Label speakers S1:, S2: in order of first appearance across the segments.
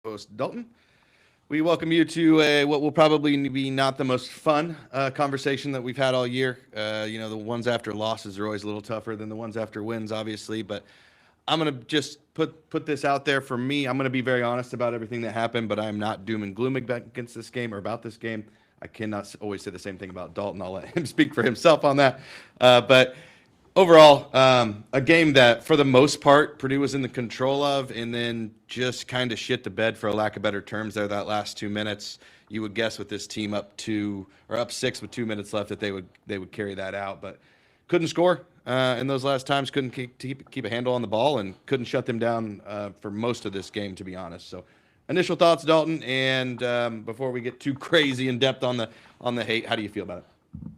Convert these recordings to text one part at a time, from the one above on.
S1: host, Dalton. We welcome you to what will probably be not the most fun conversation that we've had all year. The ones after losses are always a little tougher than the ones after wins, obviously. But I'm gonna just put this out there for me. I'm gonna be very honest about everything that happened, but I am not doom and glooming against this game or about this game. I cannot always say the same thing about Dalton. I'll let him speak for himself on that. But overall, a game that for the most part Purdue was in the control of, and then just kind of shit the bed for a lack of better terms there. That last 2 minutes, you would guess with this team up 2 or up 6 with 2 minutes left that they would carry that out, but couldn't score in those last times. Couldn't keep a handle on the ball, and couldn't shut them down for most of this game, to be honest. So, initial thoughts, Dalton, and before we get too crazy in depth on the hate, how do you feel about it?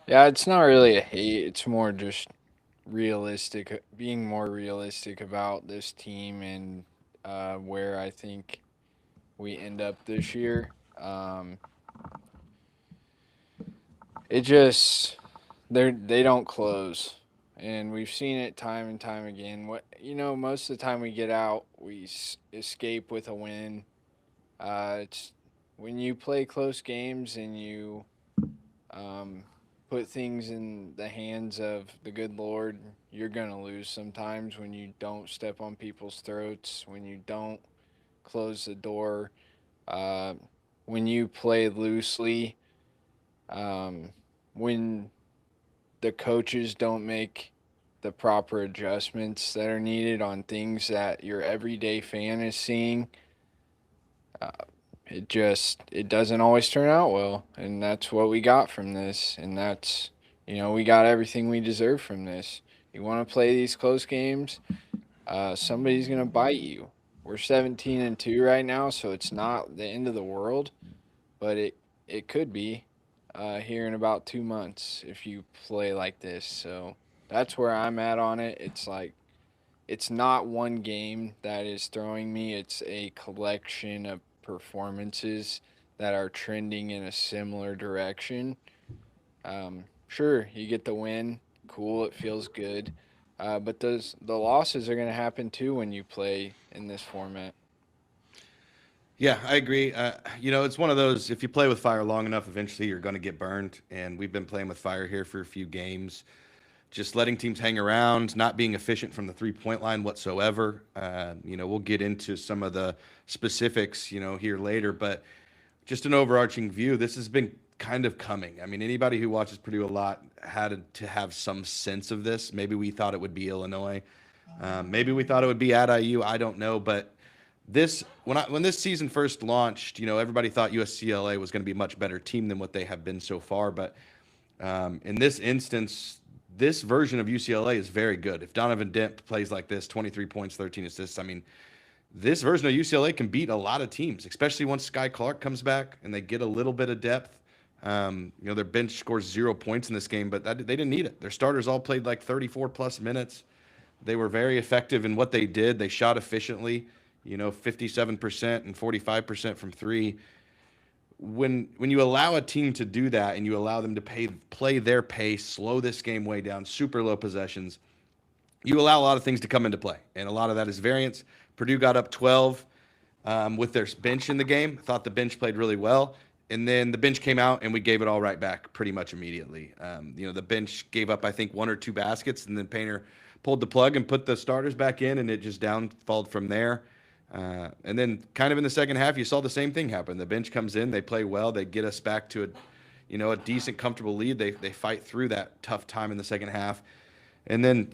S2: Yeah, it's not really a hate. It's more just realistic, being more realistic about this team and where I think we end up this year. Um, it just they don't close, and we've seen it time and time again. Most of the time we get out, we escape with a win. It's when you play close games and you um, put things in the hands of the good Lord, you're going to lose sometimes when you don't step on people's throats, when you don't close the door, uh, when you play loosely, um, when the coaches don't make the proper adjustments that are needed on things that your everyday fan is seeing. Uh, it doesn't always turn out well, and that's what we got from this, and that's we got everything we deserve from this. You want to play these close games, somebody's gonna bite you. We're 17-2 right now, so it's not the end of the world, but it could be here in about 2 months if you play like this. So that's where I'm at on it. It's like it's not one game that is throwing me, it's a collection of performances that are trending in a similar direction. Sure, you get the win, cool, it feels good, but the losses are going to happen too when you play in this format.
S1: Yeah, I agree. It's one of those. If you play with fire long enough, eventually you're going to get burned. And we've been playing with fire here for a few games, just letting teams hang around, not being efficient from the 3 point line whatsoever. We'll get into some of the specifics, here later, but just an overarching view. This has been kind of coming. I mean, anybody who watches Purdue a lot had to have some sense of this. Maybe we thought it would be Illinois. Maybe we thought it would be at IU. I don't know, but when this season first launched, everybody thought UCLA was going to be a much better team than what they have been so far. But in this instance, this version of UCLA is very good. If Donovan Dent plays like this, 23 points, 13 assists, I mean, this version of UCLA can beat a lot of teams, especially once Sky Clark comes back and they get a little bit of depth. Their bench scores 0 points in this game, but they didn't need it. Their starters all played like 34 plus minutes. They were very effective in what they did. They shot efficiently, 57% and 45% from three. When you allow a team to do that and you allow them to play their pace, slow this game way down, super low possessions, you allow a lot of things to come into play, and a lot of that is variance. Purdue got up 12 with their bench in the game. Thought the bench played really well, and then the bench came out and we gave it all right back pretty much immediately. The bench gave up, I think, one or two baskets, and then Painter pulled the plug and put the starters back in, and it just downfalled from there. And then kind of in the second half, you saw the same thing happen. The bench comes in, they play well, they get us back to a decent, comfortable lead. They fight through that tough time in the second half. And then,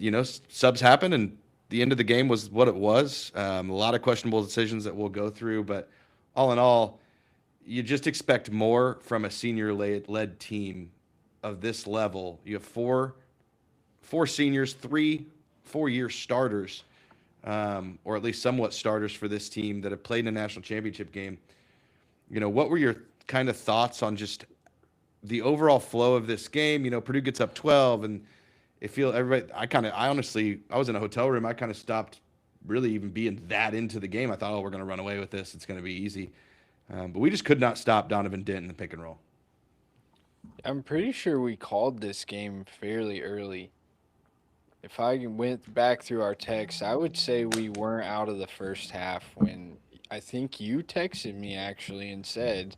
S1: subs happen, and the end of the game was what it was. A lot of questionable decisions that we'll go through, but all in all, you just expect more from a senior-led team of this level. You have four seniors, 3 4-year starters, or at least somewhat starters for this team that have played in a national championship game. What were your kind of thoughts on just the overall flow of this game? Purdue gets up 12, and everybody. I honestly, I was in a hotel room. I kind of stopped really even being that into the game. I thought, oh, we're going to run away with this. It's going to be easy. But we just could not stop Donovan Dent in the pick and roll.
S2: I'm pretty sure we called this game fairly early. If I went back through our text, I would say we weren't out of the first half when I think you texted me actually and said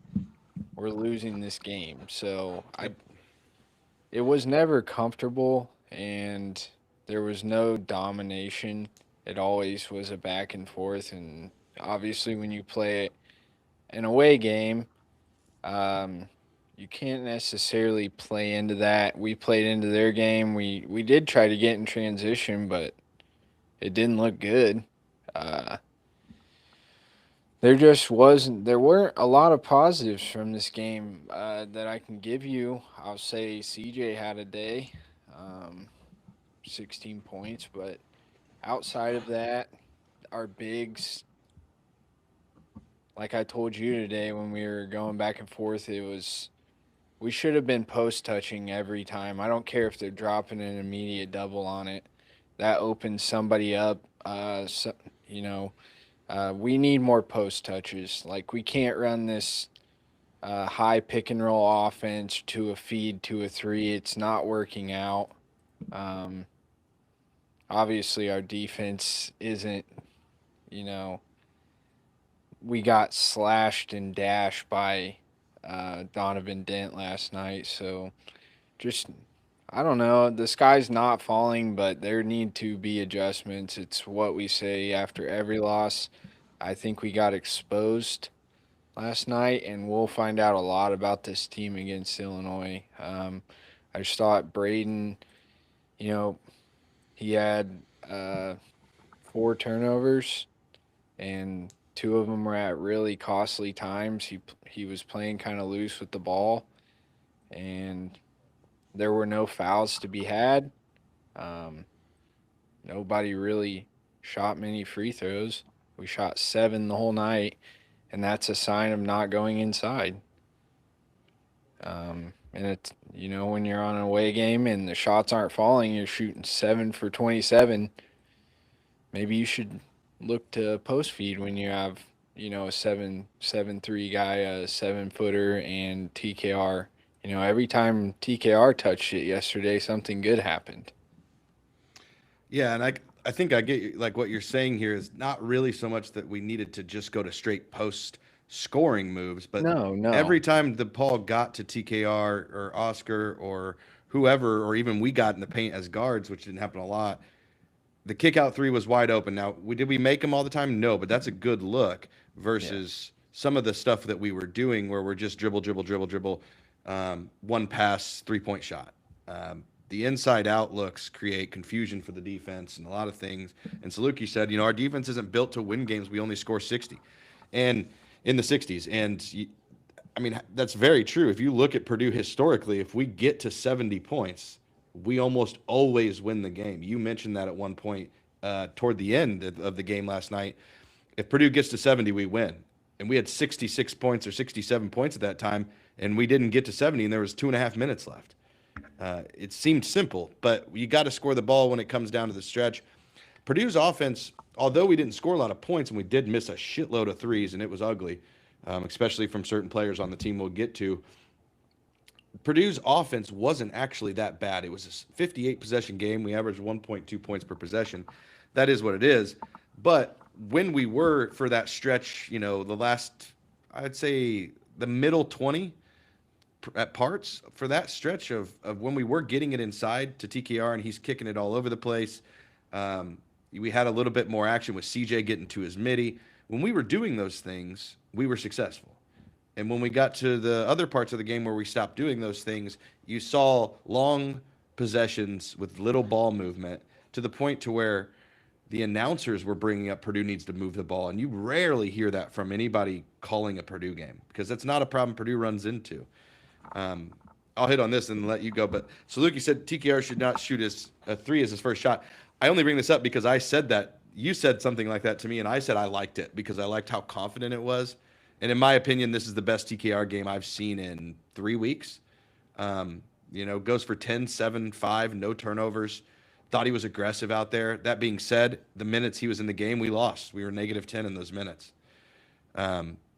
S2: we're losing this game. So
S1: Yep.
S2: it was never comfortable and there was no domination. It always was a back and forth, and obviously when you play an away game, um, you can't necessarily play into that. We played into their game. We did try to get in transition, but it didn't look good. Uh, there weren't a lot of positives from this game that I can give you. I'll say CJ had a day, um, 16 points, but outside of that, our bigs, like I told you today when we were going back and forth, we should have been post touching every time. I don't care if they're dropping an immediate double on it. That opens somebody up. You know, we need more post touches. Like we can't run this high pick and roll offense to a feed to a three. It's not working out. Um, Obviously, our defense isn't. You know, we got slashed and dashed by Donovan Dent last night. So just I don't know. The sky's not falling, but there need to be adjustments. It's what we say after every loss. I think we got exposed last night, and we'll find out a lot about this team against Illinois. I just thought Braden, you know, he had four turnovers, and two of them were at really costly times. He was playing kind of loose with the ball, and there were no fouls to be had. Um, Nobody really shot many free throws. We shot 7 the whole night, and that's a sign of not going inside. And it's when you're on an away game and the shots aren't falling, you're shooting 7 for 27. Maybe you should look to post feed when you have a 7-3 guy, a 7 footer, and TKR. Every time TKR touched it yesterday, something good happened.
S1: Yeah, and I think I get like what you're saying here is not really so much that we needed to just go to straight post scoring moves, but
S2: No, no.
S1: every time the Paul got to TKR or Oscar or whoever, or even we got in the paint as guards, which didn't happen a lot, the kick out three was wide open. Now, did we make them all the time? No, but that's a good look
S2: Yeah.
S1: versus some of the stuff that we were doing where we're just dribble, dribble, dribble, dribble, one pass, 3-point shot. The inside out looks create confusion for the defense and a lot of things. And Saluki said, our defense isn't built to win games. We only score 60 and in the 60s. And I mean, that's very true. If you look at Purdue historically, if we get to 70 points, we almost always win the game. You mentioned that at one point toward the end of the game last night. If Purdue gets to 70, we win. And we had 66 points or 67 points at that time, and we didn't get to 70, and there was 2.5 minutes left. It seemed simple, but you got to score the ball when it comes down to the stretch. Purdue's offense, although we didn't score a lot of points, and we did miss a shitload of threes, and it was ugly, especially from certain players on the team we'll get to. Purdue's offense wasn't actually that bad. It was a 58 possession game. We averaged 1.2 points per possession. That is what it is. But when we were for that stretch, the last, I'd say the middle 20 at parts for that stretch of when we were getting it inside to TKR and he's kicking it all over the place. We had a little bit more action with CJ getting to his midi. When we were doing those things, we were successful. And when we got to the other parts of the game where we stopped doing those things, you saw long possessions with little ball movement to the point to where the announcers were bringing up Purdue needs to move the ball. And you rarely hear that from anybody calling a Purdue game because that's not a problem Purdue runs into. I'll hit on this and let you go. But Saluki said TKR should not shoot a three as his first shot. I only bring this up because I said that. You said something like that to me, and I said I liked it because I liked how confident it was. And in my opinion, this is the best TKR game I've seen in 3 weeks. Goes for 10, 7, 5, no turnovers. Thought he was aggressive out there. That being said, the minutes he was in the game, we lost. We were -10 in those minutes.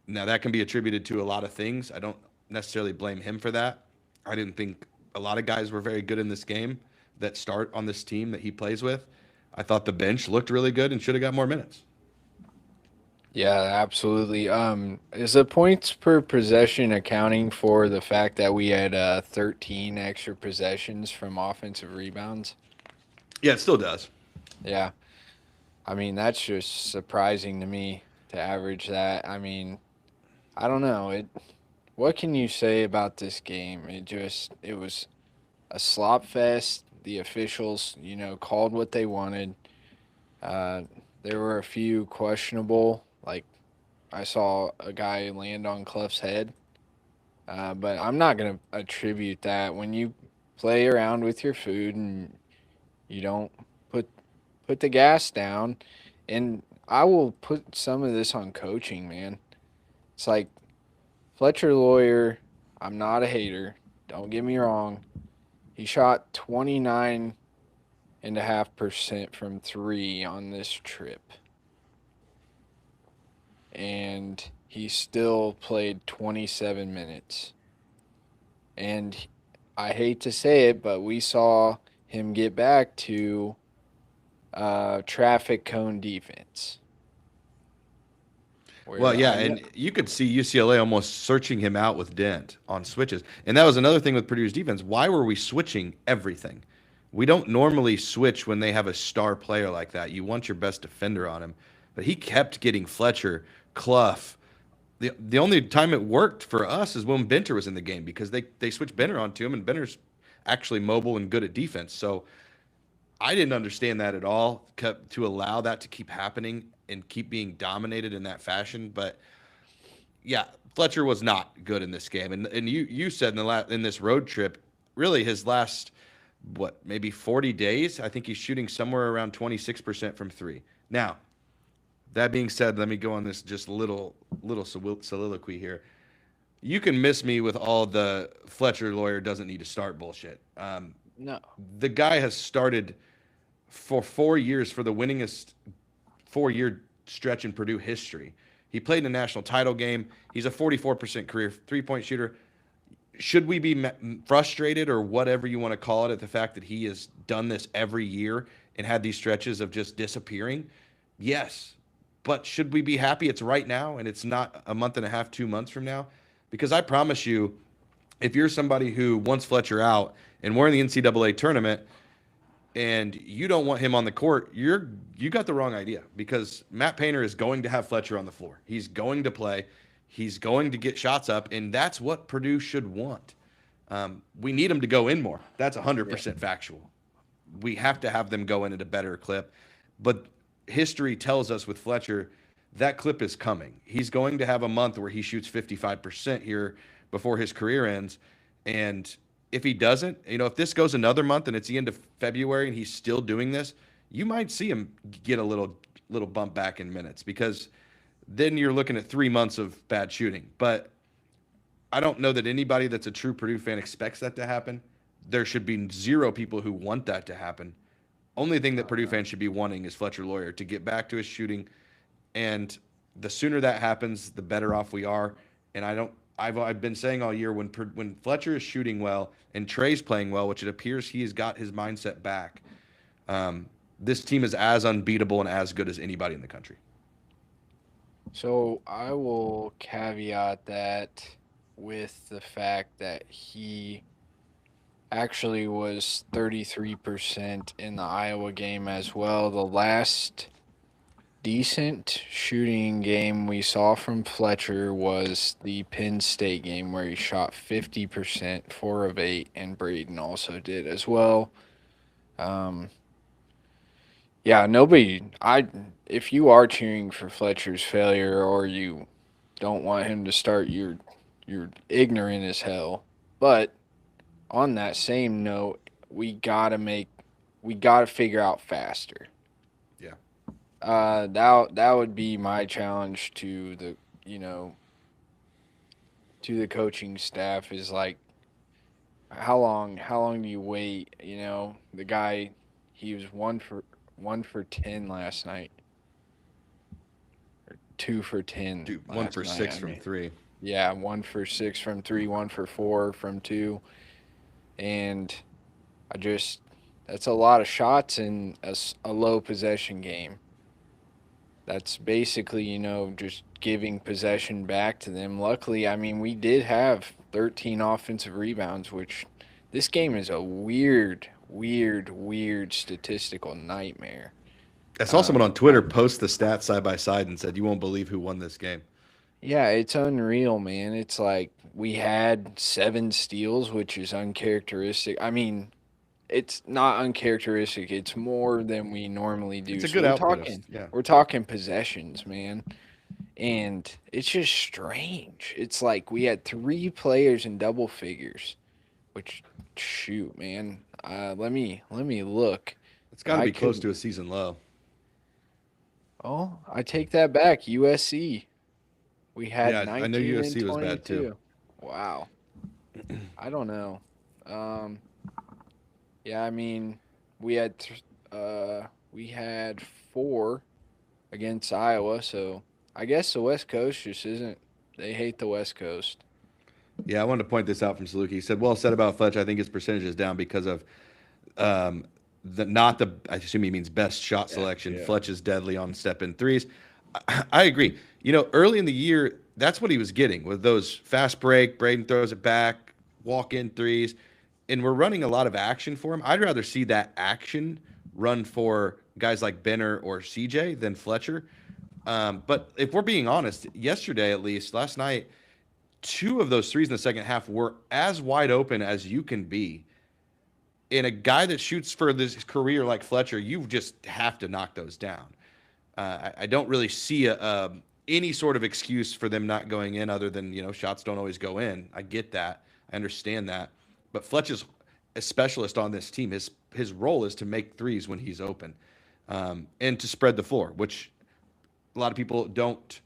S1: Now, that can be attributed to a lot of things. I don't necessarily blame him for that. I didn't think a lot of guys were very good in this game that start on this team that he plays with. I thought the bench looked really good and should have got more minutes.
S2: Yeah, absolutely. Is the points per possession accounting for the fact that we had 13 extra possessions from offensive rebounds?
S1: Yeah, it still does.
S2: Yeah. I mean, that's just surprising to me to average that. I mean, I don't know. What can you say about this game? It was a slop fest. The officials, called what they wanted. Uh, there were a few questionable, like I saw a guy land on Clough's head. But I'm not going to attribute that when you play around with your food and you don't put put the gas down. And I will put some of this on coaching, man. It's like Fletcher Lawyer, I'm not a hater. Don't get me wrong. He shot 29.5% from three on this trip. And he still played 27 minutes. And I hate to say it, but we saw him get back to traffic cone defense.
S1: Well,
S2: Where
S1: yeah,
S2: I know,
S1: and you could see UCLA almost searching him out with Dent on switches. And that was another thing with Purdue's defense. Why were we switching everything? We don't normally switch when they have a star player like that. You want your best defender on him. But he kept getting Fletcher, Clough. The only time it worked for us is when Benter was in the game because they switched Benter onto him, and Benter's actually mobile and good at defense. So I didn't understand that at all to allow that to keep happening and keep being dominated in that fashion. But yeah, Fletcher was not good in this game, and you said in this road trip, really his last maybe 40 days, I think he's shooting somewhere around 26% from three. Now that being said, let me go on this just little soliloquy here. You can miss me with all the Fletcher Lawyer doesn't need to start bullshit.
S2: no.
S1: The guy has started for 4 years for the winningest 4 year stretch in Purdue history. He played in a national title game. He's a 44% career 3 point shooter. Should we be frustrated or whatever you want to call it at the fact that he has done this every year and had these stretches of just disappearing? Yes. But should we be happy it's right now and it's not a month and a half, 2 months from now? Because I promise you, if you're somebody who wants Fletcher out and we're in the NCAA tournament, and you don't want him on the court, you got the wrong idea because Matt Painter is going to have Fletcher on the floor. He's going to play. He's going to get shots up, and that's what Purdue should want. We need him to go in more. That's
S2: Yeah.
S1: 100% factual. We have to have them go in at a better clip. But history tells us with Fletcher, that clip is coming. He's going to have a month where he shoots 55% here before his career ends. And if he doesn't, if this goes another month and it's the end of February and he's still doing this, you might see him get a little bump back in minutes because then you're looking at 3 months of bad shooting. But I don't know that anybody that's a true Purdue fan expects that to happen. There should be zero people who want that to happen. Only thing that Purdue fans should be wanting is Fletcher Lawyer to get back to his shooting, and the sooner that happens, the better off we are. And I don't. I've been saying all year when Fletcher is shooting well and Trey's playing well, which it appears he has got his mindset back. This team is as unbeatable and as good as anybody in the country.
S2: So I will caveat that with the fact that he actually was 33% in the Iowa game as well. The last decent shooting game we saw from Fletcher was the Penn State game where he shot 50%, 4 of 8, and Braden also did as well. Um, yeah, nobody. If you are cheering for Fletcher's failure or you don't want him to start, you're ignorant as hell. But on that same note, we gotta figure out faster.
S1: Yeah.
S2: That would be my challenge to you know to the coaching staff is like how long do you wait? The guy, he was 1 for 10 last night, 2 for 10
S1: Dude, one
S2: last
S1: for
S2: night.
S1: six from three.
S2: Yeah, 1 for 6 from three, 1 for 4 from two, and I just that's a lot of shots in a low possession game. that's basically, just giving possession back to them. Luckily, I mean, we did have 13 offensive rebounds, which this game is a weird, weird, weird statistical nightmare.
S1: I saw someone on Twitter post the stats side by side and said, "You won't believe who won this game."
S2: Yeah, it's unreal, man. It's like we had 7 steals, which is uncharacteristic. I mean, it's not uncharacteristic. It's more than we normally
S1: It's
S2: do.
S1: a
S2: So
S1: good
S2: we're
S1: output.
S2: talking
S1: Yeah.
S2: we're talking possessions, man. And it's just strange. It's like we had 3 players in double figures, which shoot, man. Let me look.
S1: It's
S2: But
S1: got to
S2: I
S1: be close
S2: could
S1: to a season low.
S2: Oh, I take that back. USC. We had
S1: Yeah, I know
S2: 19 and
S1: USC was bad too.
S2: 22. Wow. I don't know. Um yeah, I mean, we had we had 4 against Iowa, so I guess the West Coast just isn't. They hate the West Coast.
S1: Yeah, I wanted to point this out from Saluki. He said, "Well said about Fletch. I think his percentage is down because of um, the not the. I assume he means best shot
S2: Yeah,
S1: selection.
S2: yeah.
S1: Fletch is deadly on step in threes. I agree. Early in the year, that's what he was getting with those fast break. Braden throws it back, walk in threes, and we're running a lot of action for him. I'd rather see that action run for guys like Benner or CJ than Fletcher. But if we're being honest, yesterday at least, last night, 2 of those threes in the second half were as wide open as you can be. In a guy that shoots for this career like Fletcher, you just have to knock those down. I don't really see any sort of excuse for them not going in other than, shots don't always go in. I get that. I understand that. But Fletch is a specialist on this team. His role is to make threes when he's open, and to spread the floor, which a lot of people don't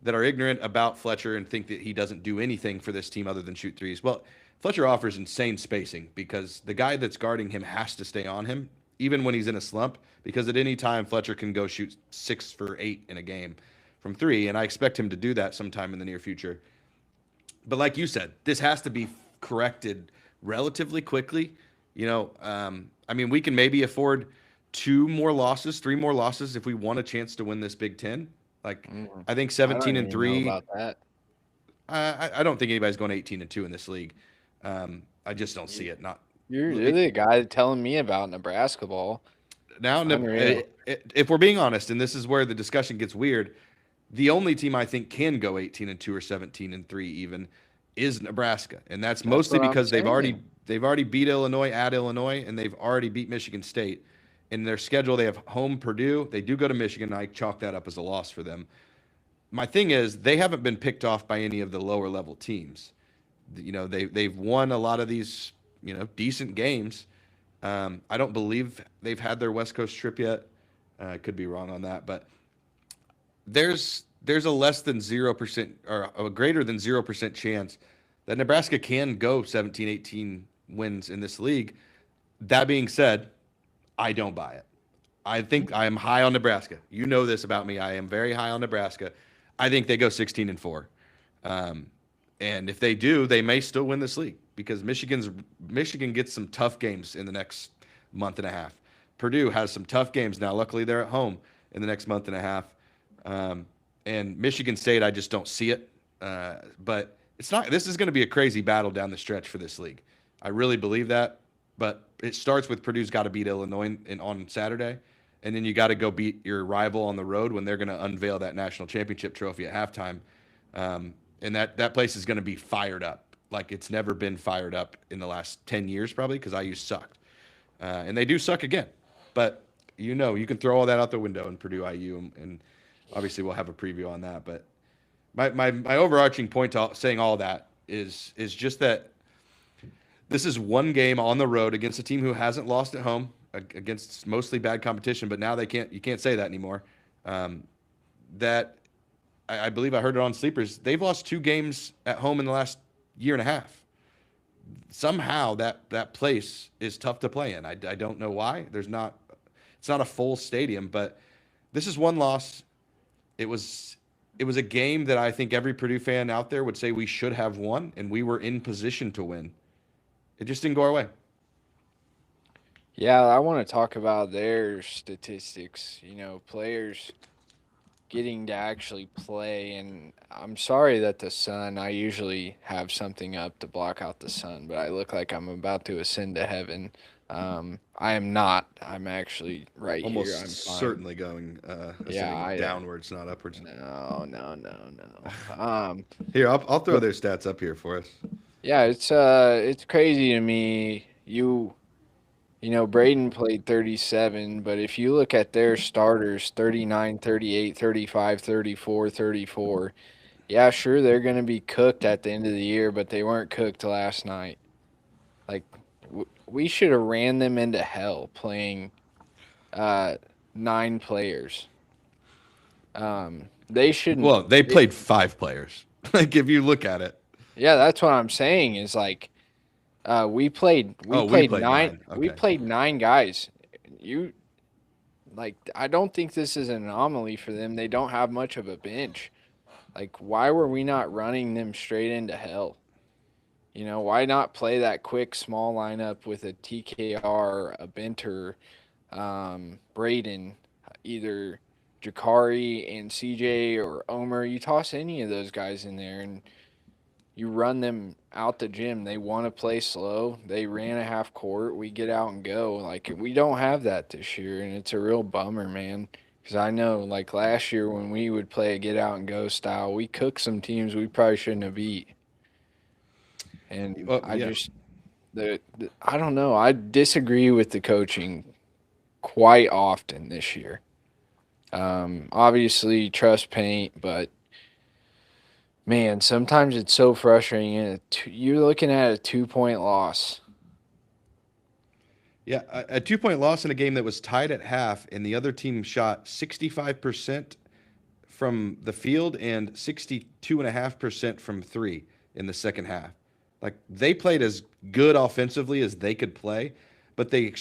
S1: that are ignorant about Fletcher and think that he doesn't do anything for this team other than shoot threes. Well, Fletcher offers insane spacing because the guy that's guarding him has to stay on him, even when he's in a slump, because at any time Fletcher can go shoot 6 for 8 in a game from three. And I expect him to do that sometime in the near future. But like you said, this has to be corrected relatively quickly. I mean, we can maybe afford 2 more losses, 3 more losses if we want a chance to win this Big Ten. Like,
S2: Mm,
S1: I think
S2: I don't
S1: 17 and
S2: even know
S1: 3.
S2: about that.
S1: I don't think anybody's going 18 and 2 in this league. I just don't see
S2: You-
S1: it. Not
S2: You're the guy telling me about Nebraska ball.
S1: now.
S2: Unreal.
S1: If we're being honest, and this is where the discussion gets weird, the only team I think can go 18 and 2 or 17 and 3 even is Nebraska, and that's
S2: That's
S1: mostly
S2: what I'm
S1: because
S2: saying.
S1: they've already beat Illinois at Illinois, and they've already beat Michigan State. In their schedule, they have home Purdue. They do go to Michigan. I chalk that up as a loss for them. My thing is they haven't been picked off by any of the lower level teams. They've won a lot of these decent games. I don't believe they've had their West Coast trip yet. I could be wrong on that, but there's a less than 0% or a greater than 0% chance that Nebraska can go 17, 18 wins in this league. That being said, I don't buy it. I think I am high on Nebraska. You know this about me. I am very high on Nebraska. I think they go 16 and 4. Um, and if they do, they may still win this league because Michigan gets some tough games in the next month and a half. Purdue has some tough games now. Luckily, they're at home in the next month and a half. Um, and Michigan State, I just don't see it. But it's not. This is going to be a crazy battle down the stretch for this league. I really believe that. But it starts with Purdue's got to beat Illinois on Saturday, and then you got to go beat your rival on the road when they're going to unveil that national championship trophy at halftime. And that place is going to be fired up like it's never been fired up in the last 10 years probably because IU sucked. And they do suck again. But you can throw all that out the window in Purdue IU, and obviously we'll have a preview on that. But my overarching point to saying all that is just that this is one game on the road against a team who hasn't lost at home against mostly bad competition, but now you can't say that anymore. That I believe I heard it on Sleepers. They've lost 2 games at home in the last year and a half. Somehow that place is tough to play in. I don't know why. It's not a full stadium, but this is one loss. It was a game that I think every Purdue fan out there would say we should have won, and we were in position to win. It just didn't go our way.
S2: Yeah, I want to talk about their statistics. Players getting to actually play. And I'm sorry that the sun, I usually have something up to block out the sun, but I look like I'm about to ascend to heaven. I am not. I'm actually right here. I'm
S1: Almost
S2: fine.
S1: certainly going
S2: Yeah,
S1: ascending downwards, not upwards.
S2: no, no, no, no.
S1: Here, I'll throw
S2: But
S1: their stats up here for us.
S2: yeah, it's crazy to me. You know, Braden played 37, but if you look at their starters, 39, 38, 35, 34, 34. Yeah, sure, they're going to be cooked at the end of the year, but they weren't cooked last night. Like, we should have ran them into hell playing uh, 9 players. They shouldn't.
S1: Well, they played 5 players. Like if you look at it.
S2: Yeah, that's what I'm saying is like we
S1: Oh, we
S2: played
S1: played
S2: 9
S1: 9.
S2: we
S1: Okay.
S2: played 9 guys. You like I don't think this is an anomaly for them. They don't have much of a bench. Like why were we not running them straight into hell? You know, why not play that quick small lineup with a TKR, a Benter, Braden, either Jakari and CJ or Omer? You toss any of those guys in there and you run them out the gym. They want to play slow. They ran a half court. We get out and go. Like we don't have that this year, and it's a real bummer, man. Because I know, like last year when we would play a get out and go style, we cooked some teams we probably shouldn't have beat. And
S1: Well,
S2: I
S1: yeah.
S2: just I don't know. I disagree with the coaching quite often this year. Obviously, trust paint, but man, sometimes it's so frustrating. And you're looking at a 2 point loss.
S1: Yeah, a 2-point loss in a game that was tied at half, and the other team shot 65% from the field and 62.5% from three in the second half. Like they played as good offensively as they could play, but they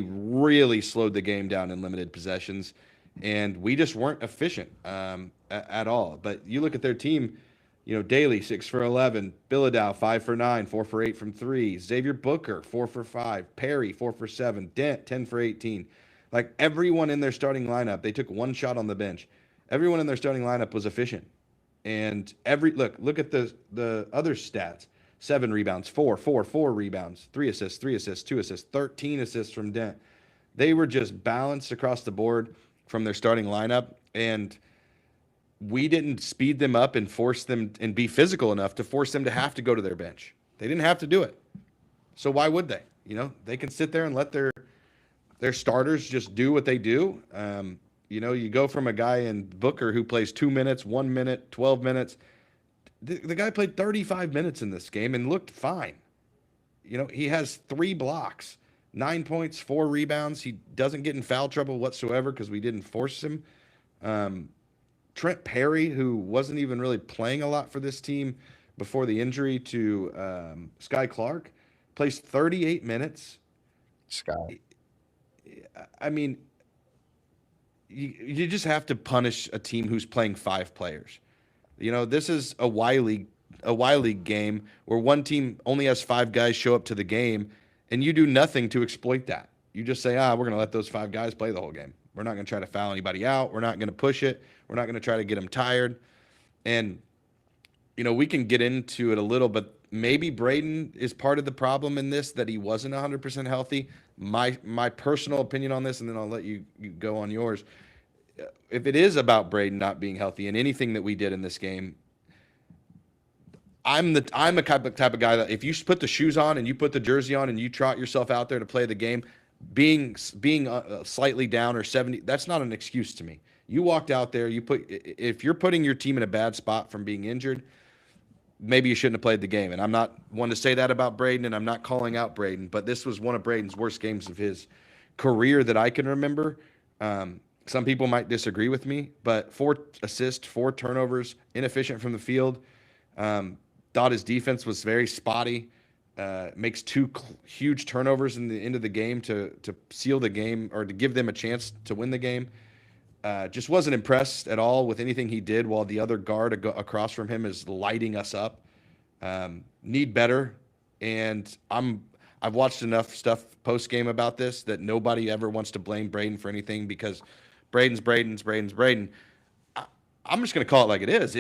S1: really slowed the game down in limited possessions, and we just weren't efficient at all. But you look at their team, Daly 6 for 11, Bilodeau 5 for 9, 4 for 8 from three, Xavier Booker 4 for 5, Perry 4 for 7, Dent 10 for 18. Like everyone in their starting lineup, they took one shot on the bench. Everyone in their starting lineup was efficient, and look at the other stats: 7 rebounds, 4 rebounds, 3 assists, 2 assists, 13 assists from Dent. They were just balanced across the board from their starting lineup, and we didn't speed them up and force them and be physical enough to force them to have to go to their bench. They didn't have to do it. So why would they? They can sit there and let their starters just do what they do. You go from a guy in Booker who plays 2 minutes, 1 minute, 12 minutes. The guy played 35 minutes in this game and looked fine. He has 3 blocks, 9 points, 4 rebounds. He doesn't get in foul trouble whatsoever because we didn't force him. Trent Perry, who wasn't even really playing a lot for this team before the injury to Sky Clark, plays 38 minutes.
S2: Scott.
S1: I mean, you just have to punish a team who's playing 5 players. This is a Y League game where one team only has 5 guys show up to the game, and you do nothing to exploit that. You just say, we're going to let those 5 guys play the whole game. We're not going to try to foul anybody out. We're not going to push it. We're not going to try to get them tired. And, we can get into it a little, but maybe Braden is part of the problem in this, that he wasn't 100% healthy. My personal opinion on this, and then I'll let you go on yours. If it is about Braden not being healthy and anything that we did in this game, I'm a type of guy that if you put the shoes on and you put the jersey on and you trot yourself out there to play the game, being slightly down or 70, that's not an excuse to me. You walked out there, if you're putting your team in a bad spot from being injured, maybe you shouldn't have played the game. And I'm not one to say that about Braden, and I'm not calling out Braden, but this was one of Braden's worst games of his career that I can remember. Some people might disagree with me, but 4 assists, 4 turnovers, inefficient from the field. Thought his defense was very spotty. Makes 2 huge turnovers in the end of the game to seal the game or to give them a chance to win the game. Just wasn't impressed at all with anything he did while the other guard across from him is lighting us up. Need better. And I've watched enough stuff post game about this that nobody ever wants to blame Braden for anything because Braden. I'm just going to call it like it is.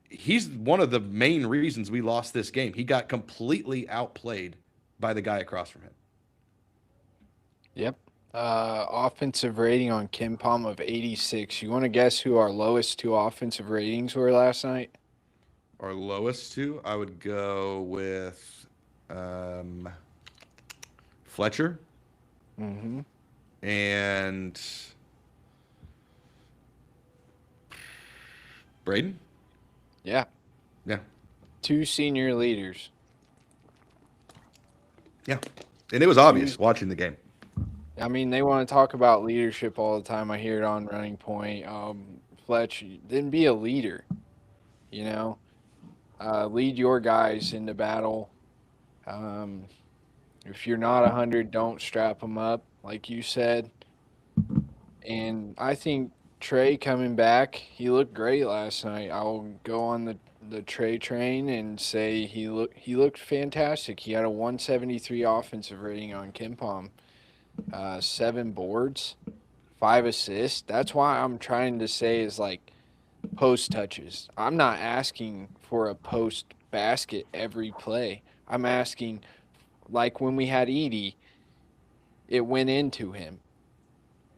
S1: He's one of the main reasons we lost this game. He got completely outplayed by the guy across from him.
S2: Yep. Offensive rating on Kim Palm of 86. You want to guess who our lowest two offensive ratings were last night?
S1: Our lowest two, I would go with Fletcher
S2: Mm-hmm.
S1: and Braden.
S2: Yeah.
S1: Yeah.
S2: Two senior leaders.
S1: Yeah. And it was obvious watching the game.
S2: I mean, they want to talk about leadership all the time. I hear it on Running Point. Fletch, then be a leader, you know? Lead your guys into battle. If you're not 100, don't strap them up, like you said. And I think Trey coming back, he looked great last night. I'll go on the Trey train and say he looked fantastic. He had a 173 offensive rating on KenPom, 7 boards, 5 assists. That's why I'm trying to say is like post touches. I'm not asking for a post basket every play. I'm asking, like when we had Edie, it went into him.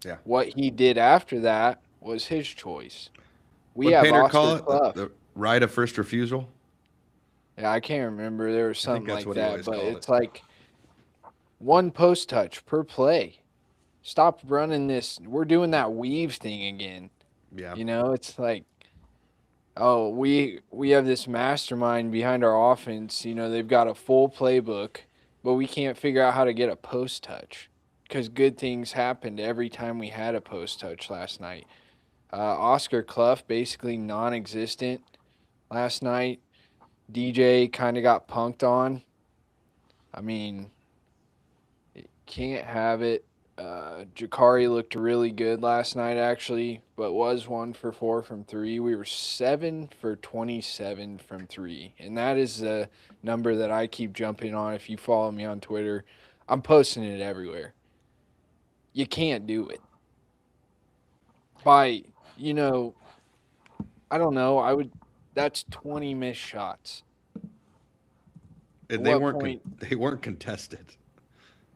S1: Yeah.
S2: What he did after that was his choice. We
S1: What
S2: have
S1: Painter
S2: Oscar
S1: call it?
S2: Clough.
S1: The right of first refusal?
S2: Yeah, I can't remember. There was
S1: I think
S2: something
S1: that's
S2: like
S1: what he
S2: that,
S1: always
S2: but
S1: called
S2: it's
S1: it.
S2: like one post touch per play. Stop running this. We're doing that weave thing again.
S1: Yeah.
S2: You know, it's like, oh, we have this mastermind behind our offense. You know, they've got a full playbook, but we can't figure out how to get a post touch because good things happened every time we had a post touch last night. Oscar Clough basically non-existent last night. DJ kind of got punked on. I mean, can't have it. Jakari looked really good last night, actually, but was 1 for 4 from 3. We were 7 for 27 from 3, and that is the number that I keep jumping on. If you follow me on Twitter, I'm posting it everywhere. You can't do it. By, you know, I don't know. That's 20 missed shots.
S1: And
S2: At what point?
S1: They weren't contested.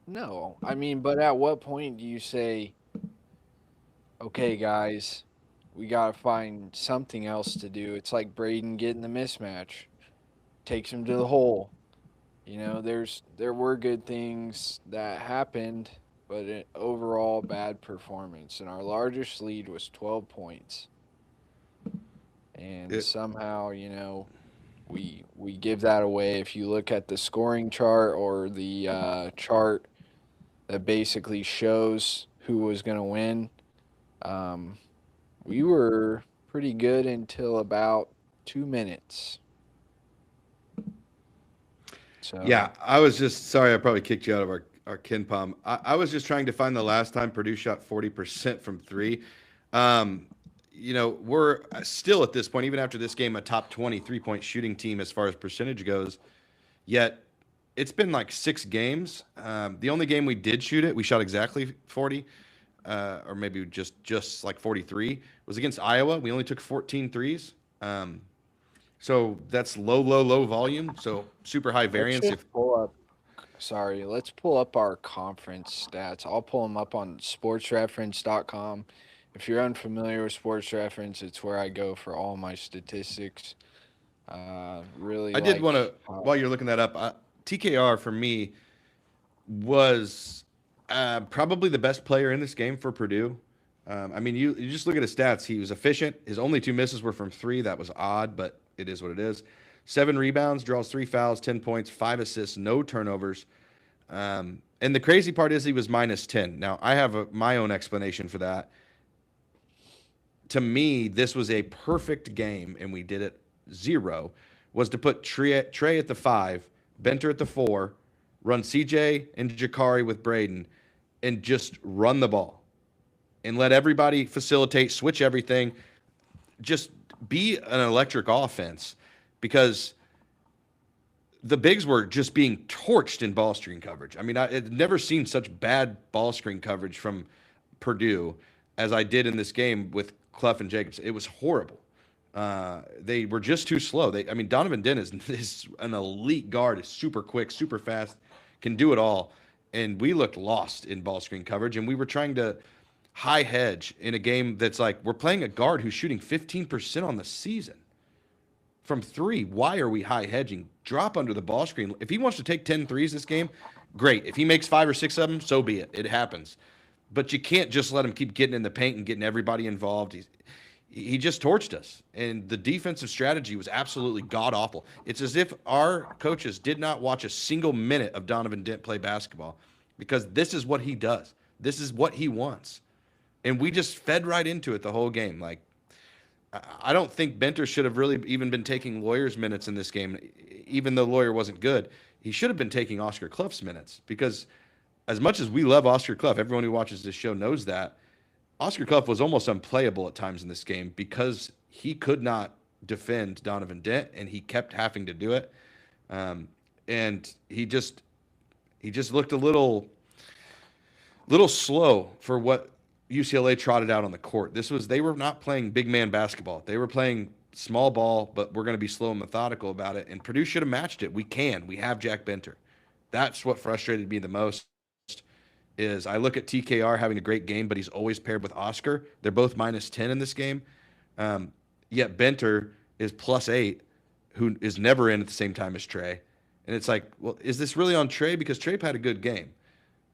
S2: No. I mean, but at what point do you say, okay, guys, we got to find something else to do? It's like Braden getting the mismatch, takes him to the hole. You know, there were good things that happened, but an overall bad performance. And our largest lead was 12 points. And somehow, you know, we give that away. If you look at the scoring chart or the chart that basically shows who was going to win, we were pretty good until about 2 minutes. So
S1: Yeah, I was just sorry. I probably kicked you out of our KenPom. I was just trying to find the last time Purdue shot 40% from 3. You know, we're still at this point, even after this game, a top 20 3-point shooting team as far as percentage goes. Yet it's been like 6 games. The only game we did shoot it, we shot exactly 40, or maybe just like 43, was against Iowa. We only took 14 threes. So that's low volume. So super high variance.
S2: let's pull up our conference stats. I'll pull them up on sportsreference.com. If you're unfamiliar with Sports Reference, it's where I go for all my statistics. Really,
S1: I did want to, while you're looking that up, TKR for me was probably the best player in this game for Purdue. I mean, you just look at his stats. He was efficient. His only 2 misses were from 3. That was odd, but it is what it is. 7 rebounds, draws 3 fouls, 10 points, 5 assists, no turnovers. And the crazy part is he was minus 10. Now, I have my own explanation for that. To me, this was a perfect game, and we did it 0, was to put Trey at the 5, Benter at the 4, run CJ and Jakari with Braden, and just run the ball and let everybody facilitate, switch everything, just be an electric offense, because the bigs were just being torched in ball screen coverage. I mean, I've never seen such bad ball screen coverage from Purdue as I did in this game with Clough and Jacobs. It was horrible. They were just too slow. I mean, Donovan Dent is an elite guard, is super quick, super fast, can do it all. And we looked lost in ball screen coverage, and we were trying to high hedge in a game that's like we're playing a guard who's shooting 15% on the season from three. Why are we high hedging? Drop under the ball screen. If he wants to take 10 threes this game, great. If he makes 5 or 6 of them, so be it. It happens. But you can't just let him keep getting in the paint and getting everybody involved. He just torched us. And the defensive strategy was absolutely god awful. It's as if our coaches did not watch a single minute of Donovan Dent play basketball because this is what he does. This is what he wants. And we just fed right into it the whole game. Like, I don't think Benter should have really even been taking Lawyer's minutes in this game, even though Lawyer wasn't good. He should have been taking Oscar Clough's minutes because as much as we love Oscar Clough, everyone who watches this show knows that Oscar Clough was almost unplayable at times in this game because he could not defend Donovan Dent, and he kept having to do it. And he just looked a little slow for what UCLA trotted out on the court. They were not playing big man basketball. They were playing small ball, but we're going to be slow and methodical about it. And Purdue should have matched it. We have Jack Benter. That's what frustrated me the most. Is I look at TKR having a great game, but he's always paired with Oscar. They're both -10 in this game. Yet Benter is +8, who is never in at the same time as Trey. And it's like, well, is this really on Trey? Because Trey had a good game.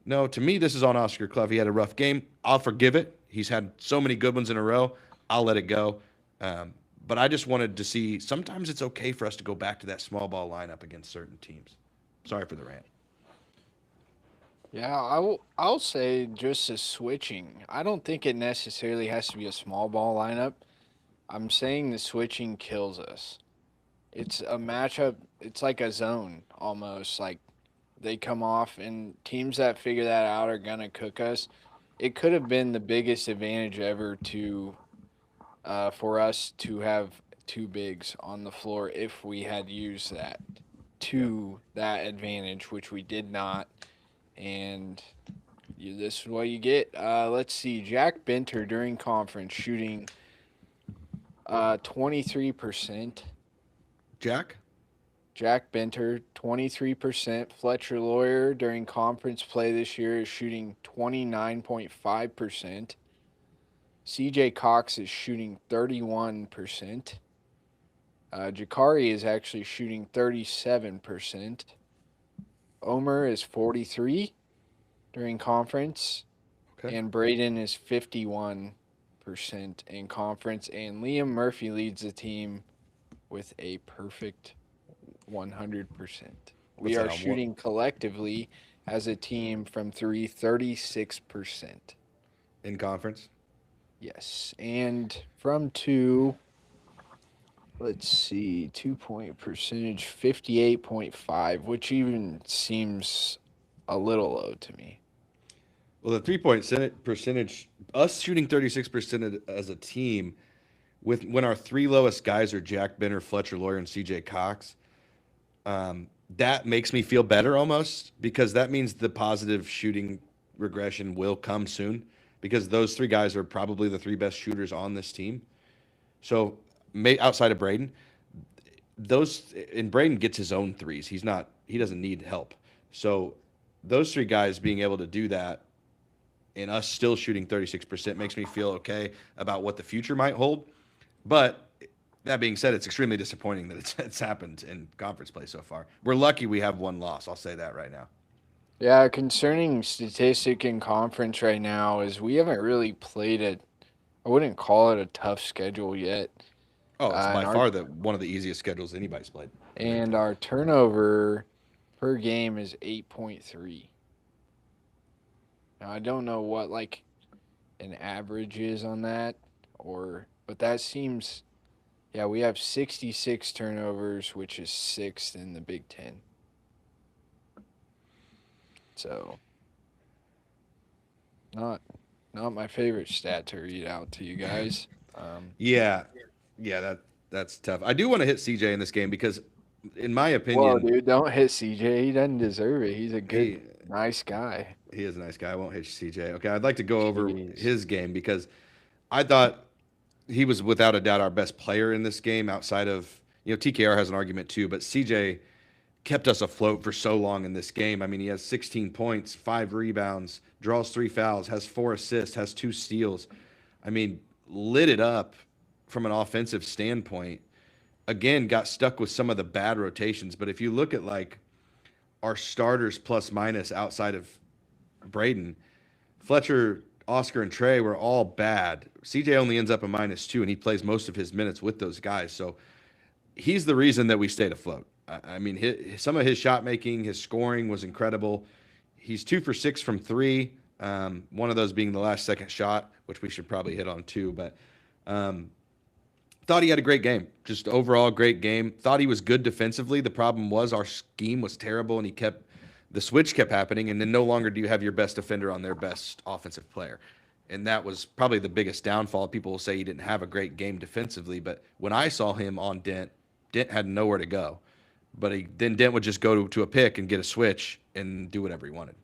S1: No, to me, this is on Oscar Clough. He had a rough game. I'll forgive it. He's had so many good ones in a row. I'll let it go. But I just wanted to see sometimes it's okay for us to go back to that small ball lineup against certain teams. Sorry for the rant.
S2: Yeah, I'll say just as switching. I don't think it necessarily has to be a small ball lineup. I'm saying the switching kills us. It's a matchup. It's like a zone almost. Like they come off, and teams that figure that out are gonna cook us. It could have been the biggest advantage ever to for us to have two bigs on the floor if we had used that to that advantage, which we did not. And this is what you get. Let's see. Jack Benter during conference shooting 23%.
S1: Jack?
S2: Jack Benter, 23%. Fletcher Lawyer during conference play this year is shooting 29.5%. CJ Cox is shooting 31%. Jakari is actually shooting 37%. Omer is 43 during conference.
S1: Okay.
S2: And Braden is 51% in conference. And Liam Murphy leads the team with a perfect 100%. We are shooting collectively as a team from 36%.
S1: In conference?
S2: Yes. And from 2, let's see, 2-point percentage, 58.5, which even seems a little low to me.
S1: Well, the 3-point percentage, us shooting 36% as a team, when our three lowest guys are Jack Benter, Fletcher Lawyer, and CJ Cox, that makes me feel better almost because that means the positive shooting regression will come soon because those three guys are probably the three best shooters on this team. So outside of Braden, Braden gets his own threes. He doesn't need help. So those three guys being able to do that and us still shooting 36% makes me feel okay about what the future might hold. But that being said, it's extremely disappointing that it's happened in conference play so far. We're lucky we have one loss. I'll say that right now.
S2: Yeah, concerning statistic in conference right now is we haven't really played I wouldn't call it a tough schedule yet.
S1: Oh, it's by far one of the easiest schedules anybody's played.
S2: And our turnover per game is 8.3. Now, I don't know what like an average is on that but that seems we have 66 turnovers, which is 6th in the Big Ten. So not my favorite stat to read out to you guys.
S1: That's tough. I do want to hit CJ in this game because, in my opinion,
S2: whoa, dude, don't hit CJ. He doesn't deserve it. He's a nice guy.
S1: He is a nice guy. I won't hit CJ. Okay, I'd like to go over his game because I thought he was without a doubt our best player in this game outside of, TKR has an argument too, but CJ kept us afloat for so long in this game. I mean, he has 16 points, 5 rebounds, draws 3 fouls, has 4 assists, has 2 steals. I mean, lit it up from an offensive standpoint. Again, got stuck with some of the bad rotations, but if you look at like our starters plus minus outside of Braden, Fletcher, Oscar, and Trey were all bad. CJ only ends up a -2, and he plays most of his minutes with those guys. So he's the reason that we stayed afloat. I mean, some of his shot making, his scoring was incredible. He's 2 for 6 from 3. One of those being the last second shot, which we should probably hit on too. But thought he had a great game. Just overall great game. Thought he was good defensively. The problem was our scheme was terrible, and the switch kept happening, and then no longer do you have your best defender on their best offensive player. And that was probably the biggest downfall. People will say he didn't have a great game defensively, but when I saw him on Dent had nowhere to go. But then Dent would just go to a pick and get a switch and do whatever he wanted.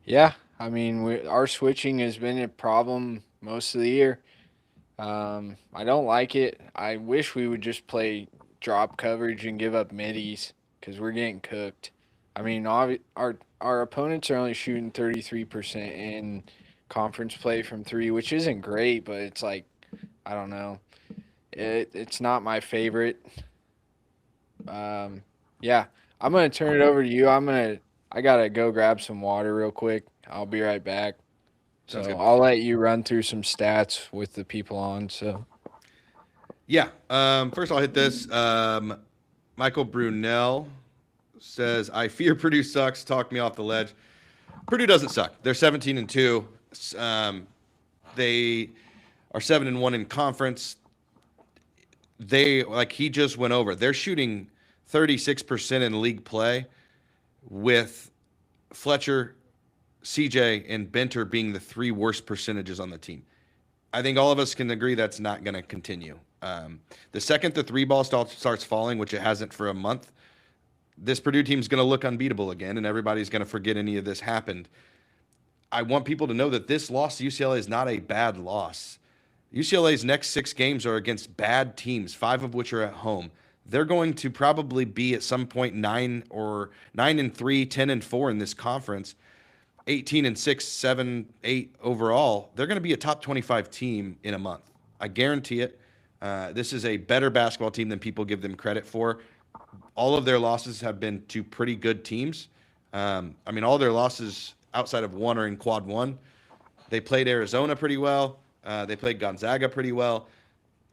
S2: Yeah, I mean, our switching has been a problem most of the year. I don't like it. I wish we would just play drop coverage and give up middies because we're getting cooked. I mean, our opponents are only shooting 33% in conference play from 3, which isn't great, but it's like, I don't know. It's not my favorite. Yeah, I'm going to turn it over to you. I got to go grab some water real quick. I'll be right back. So I'll let you run through some stats with the people on. So,
S1: yeah. First, I'll hit this. Michael Brunel says, "I fear Purdue sucks. Talk me off the ledge." Purdue doesn't suck. They're 17-2. They are 7-1 in conference. He just went over. They're shooting 36% in league play, with Fletcher, CJ, and Benter being the 3 worst percentages on the team. I think all of us can agree that's not going to continue. The second the 3 ball starts falling, which it hasn't for a month, this Purdue team's going to look unbeatable again, and everybody's going to forget any of this happened. I want people to know that this loss to UCLA is not a bad loss. UCLA's next 6 games are against bad teams, 5 of which are at home. They're going to probably be at some point 9-3, 10-4 in this conference, 18-6, 7, 8 overall. They're going to be a top 25 team in a month. I guarantee it. This is a better basketball team than people give them credit for. All of their losses have been to pretty good teams. All their losses outside of one are in quad 1. They played Arizona pretty well. They played Gonzaga pretty well.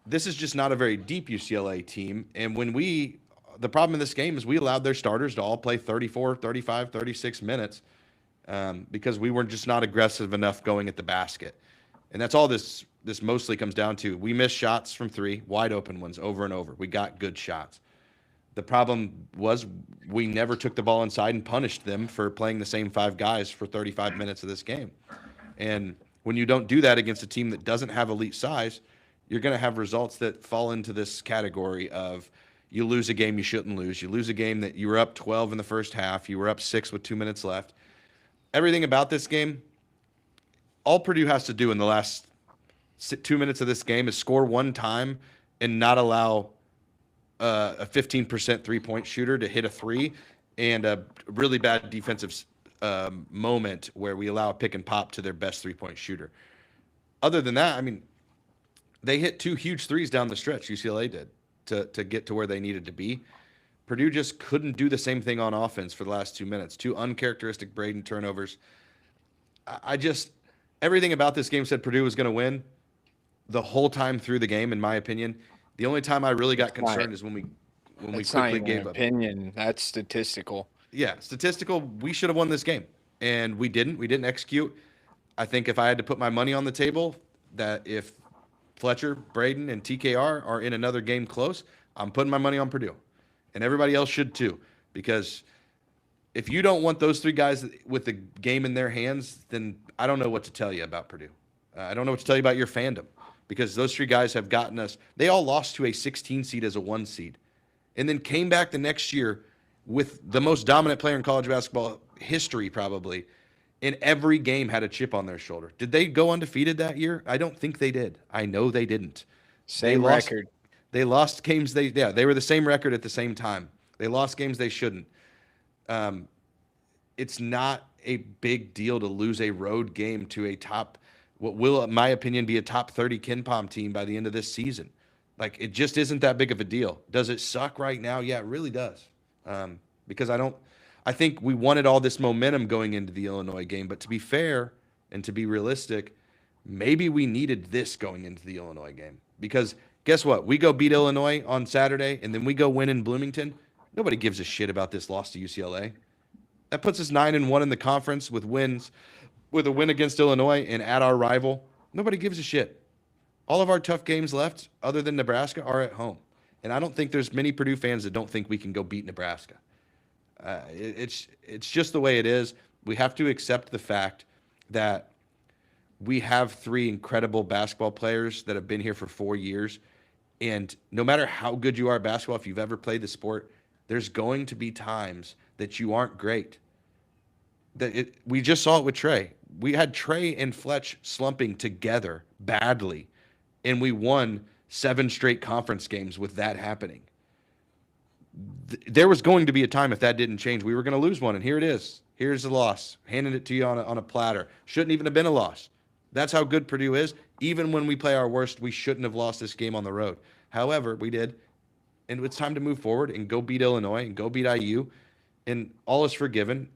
S1: This is just not a very deep UCLA team. And the problem in this game is we allowed their starters to all play 34, 35, 36 minutes because we were just not aggressive enough going at the basket. And that's all this mostly comes down to. We missed shots from 3, wide open ones over and over. We got good shots. The problem was we never took the ball inside and punished them for playing the same 5 guys for 35 minutes of this game. And when you don't do that against a team that doesn't have elite size, you're going to have results that fall into this category of you lose a game you shouldn't lose. You lose a game that you were up 12 in the first half. You were up 6 with 2 minutes left. Everything about this game, all Purdue has to do in the last 2 minutes of this game is score 1 time and not allow a 15% three-point shooter to hit a 3 and a really bad defensive moment where we allow a pick and pop to their best three-point shooter. Other than that, they hit 2 huge 3s down the stretch, UCLA did, to get to where they needed to be. Purdue just couldn't do the same thing on offense for the last 2 minutes. 2 uncharacteristic Braden turnovers. Everything about this game said Purdue was going to win the whole time through the game, in my opinion. The only time I really got concerned is when we quickly gave up.
S2: Opinion. That's statistical.
S1: Yeah, statistical. We should have won this game, and we didn't. We didn't execute. I think if I had to put my money on the table, that if Fletcher, Braden, and TKR are in another game close, I'm putting my money on Purdue, and everybody else should too. Because if you don't want those 3 guys with the game in their hands, then I don't know what to tell you about Purdue. I don't know what to tell you about your fandom, because those 3 guys have gotten us. They all lost to a 16 seed as a 1 seed, and then came back the next year with the most dominant player in college basketball history, probably, and every game had a chip on their shoulder. Did they go undefeated that year? I don't think they did. I know they didn't. They
S2: Same
S1: lost.
S2: record.
S1: They lost games. They were the same record at the same time. They lost games they shouldn't. Um, it's not a big deal to lose a road game to a top, what will, in my opinion, be a top 30 KenPom team by the end of this season. Like, it just isn't that big of a deal. Does it suck right now? Yeah, it really does. Because I think we wanted all this momentum going into the Illinois game, but to be fair and to be realistic, maybe we needed this going into the Illinois game. Because guess what? We go beat Illinois on Saturday, and then we go win in Bloomington. Nobody gives a shit about this loss to UCLA. That puts us 9-1 in the conference with a win against Illinois and at our rival. Nobody gives a shit. All of our tough games left, other than Nebraska, are at home. And I don't think there's many Purdue fans that don't think we can go beat Nebraska. It's just the way it is. We have to accept the fact that we have 3 incredible basketball players that have been here for 4 years. And no matter how good you are at basketball, if you've ever played the sport, there's going to be times that you aren't great. We just saw it with Trey. We had Trey and Fletch slumping together badly, and we won 7 straight conference games with that happening. There was going to be a time if that didn't change, we were going to lose one, and here it is. Here's the loss. Handing it to you on a platter. Shouldn't even have been a loss. That's how good Purdue is. Even when we play our worst, we shouldn't have lost this game on the road. However, we did, and it's time to move forward and go beat Illinois and go beat IU, and all is forgiven.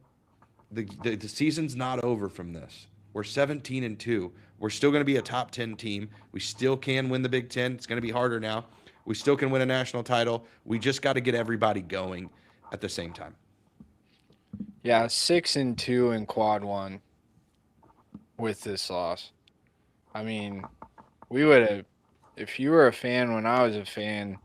S1: The season's not over from this. We're 17-2. We're still going to be a top 10 team. We still can win the Big Ten. It's going to be harder now. We still can win a national title. We just got to get everybody going at the same time.
S2: Yeah, 6-2 in quad one with this loss. I mean, we would have, if you were a fan when I was a fan,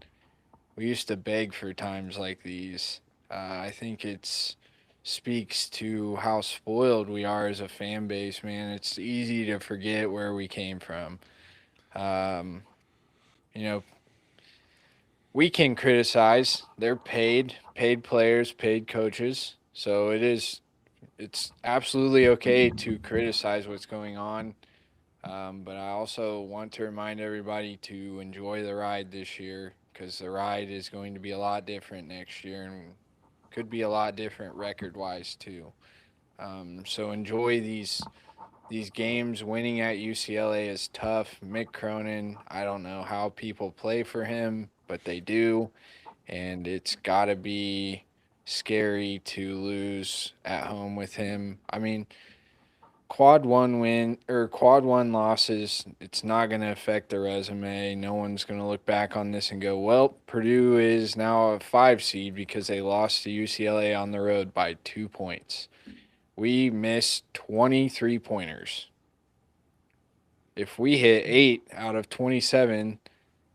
S2: we used to beg for times like these. I think it's speaks to how spoiled we are as a fan base, man. It's easy to forget where we came from. You know, we can criticize. They're paid players, paid coaches. So it's absolutely okay to criticize what's going on. But I also want to remind everybody to enjoy the ride this year, because the ride is going to be a lot different next year and could be a lot different record-wise too. So enjoy these games. Winning at UCLA is tough. Mick Cronin, I don't know how people play for him, but they do, and it's got to be scary to lose at home with him. I mean, quad one losses, it's not going to affect the resume. No one's going to look back on this and go, well, Purdue is now a 5 seed because they lost to UCLA on the road by 2 points. We missed 23 pointers. If we hit 8 out of 27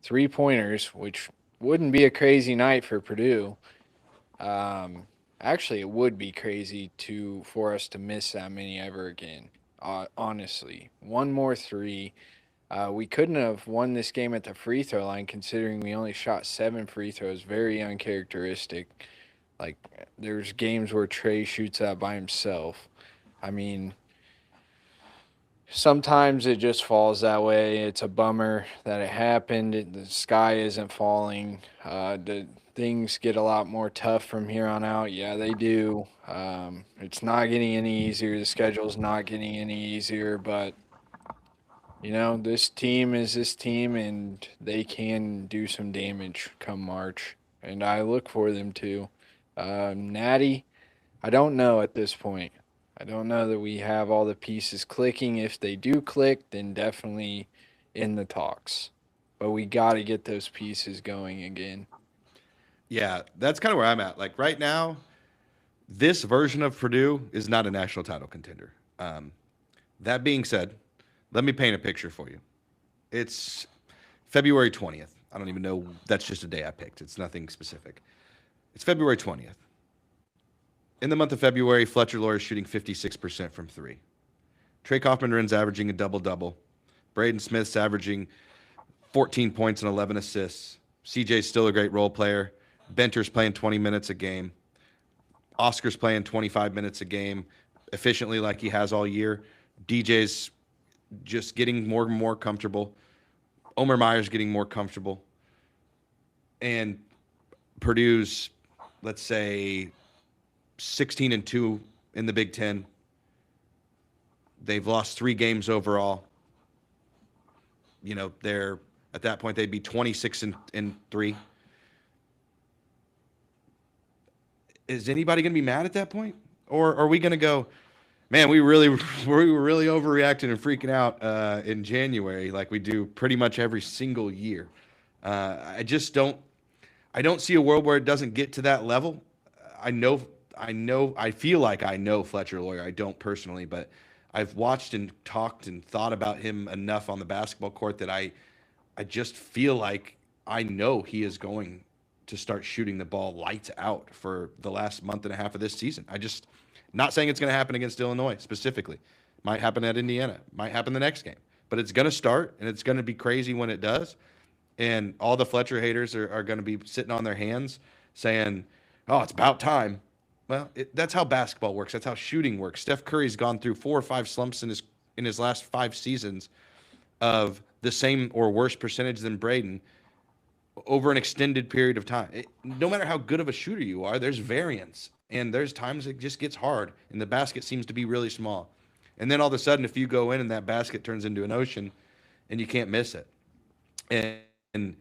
S2: 3-pointers, which wouldn't be a crazy night for Purdue, actually, it would be crazy for us to miss that many ever again. Honestly, one more 3. We couldn't have won this game at the free throw line, considering we only shot 7 free throws. Very uncharacteristic. Like, there's games where Trey shoots that by himself. I mean, sometimes it just falls that way. It's a bummer that it happened. The sky isn't falling. The things get a lot more tough from here on out. Yeah, they do. It's not getting any easier. The schedule's not getting any easier. But, this team is this team, and they can do some damage come March. And I look for them to. Natty, I don't know at this point. I don't know that we have all the pieces clicking. If they do click, then definitely in the talks. But we got to get those pieces going again.
S1: Yeah, that's kind of where I'm at. Like, right now, this version of Purdue is not a national title contender. That being said, let me paint a picture for you. It's February 20th. I don't even know. That's just a day I picked. It's nothing specific. It's February 20th. In the month of February, Fletcher Loyer is shooting 56% from 3. Trey Kaufman-Ren's averaging a double-double. Braden Smith's averaging 14 points and 11 assists. CJ's still a great role player. Benter's playing 20 minutes a game. Oscar's playing 25 minutes a game. efficiently like he has all year. DJ's just getting more and more comfortable. Omer Meyer's getting more comfortable. And Purdue's, let's say, 16-2 in the Big Ten. They've lost 3 games overall. They're at that point they'd be 26-3. Is anybody going to be mad at that point, or are we going to go, man, we were really overreacting and freaking out in January like we do pretty much every single year? I don't see a world where it doesn't get to that level. I feel like I know Fletcher Loyer. I don't personally, but I've watched and talked and thought about him enough on the basketball court that I just feel like I know he is going to start shooting the ball lights out for the last month and a half of this season. Not saying it's going to happen against Illinois specifically. Might happen at Indiana. Might happen the next game. But it's going to start, and it's going to be crazy when it does. And all the Fletcher haters are going to be sitting on their hands saying, oh, it's about time. Well, that's how basketball works. That's how shooting works. Steph Curry's gone through 4 or 5 slumps in his last 5 seasons of the same or worse percentage than Braden over an extended period of time. No matter how good of a shooter you are, there's variance. And there's times it just gets hard, and the basket seems to be really small. And then all of a sudden, if you go in and that basket turns into an ocean, and you can't miss it. And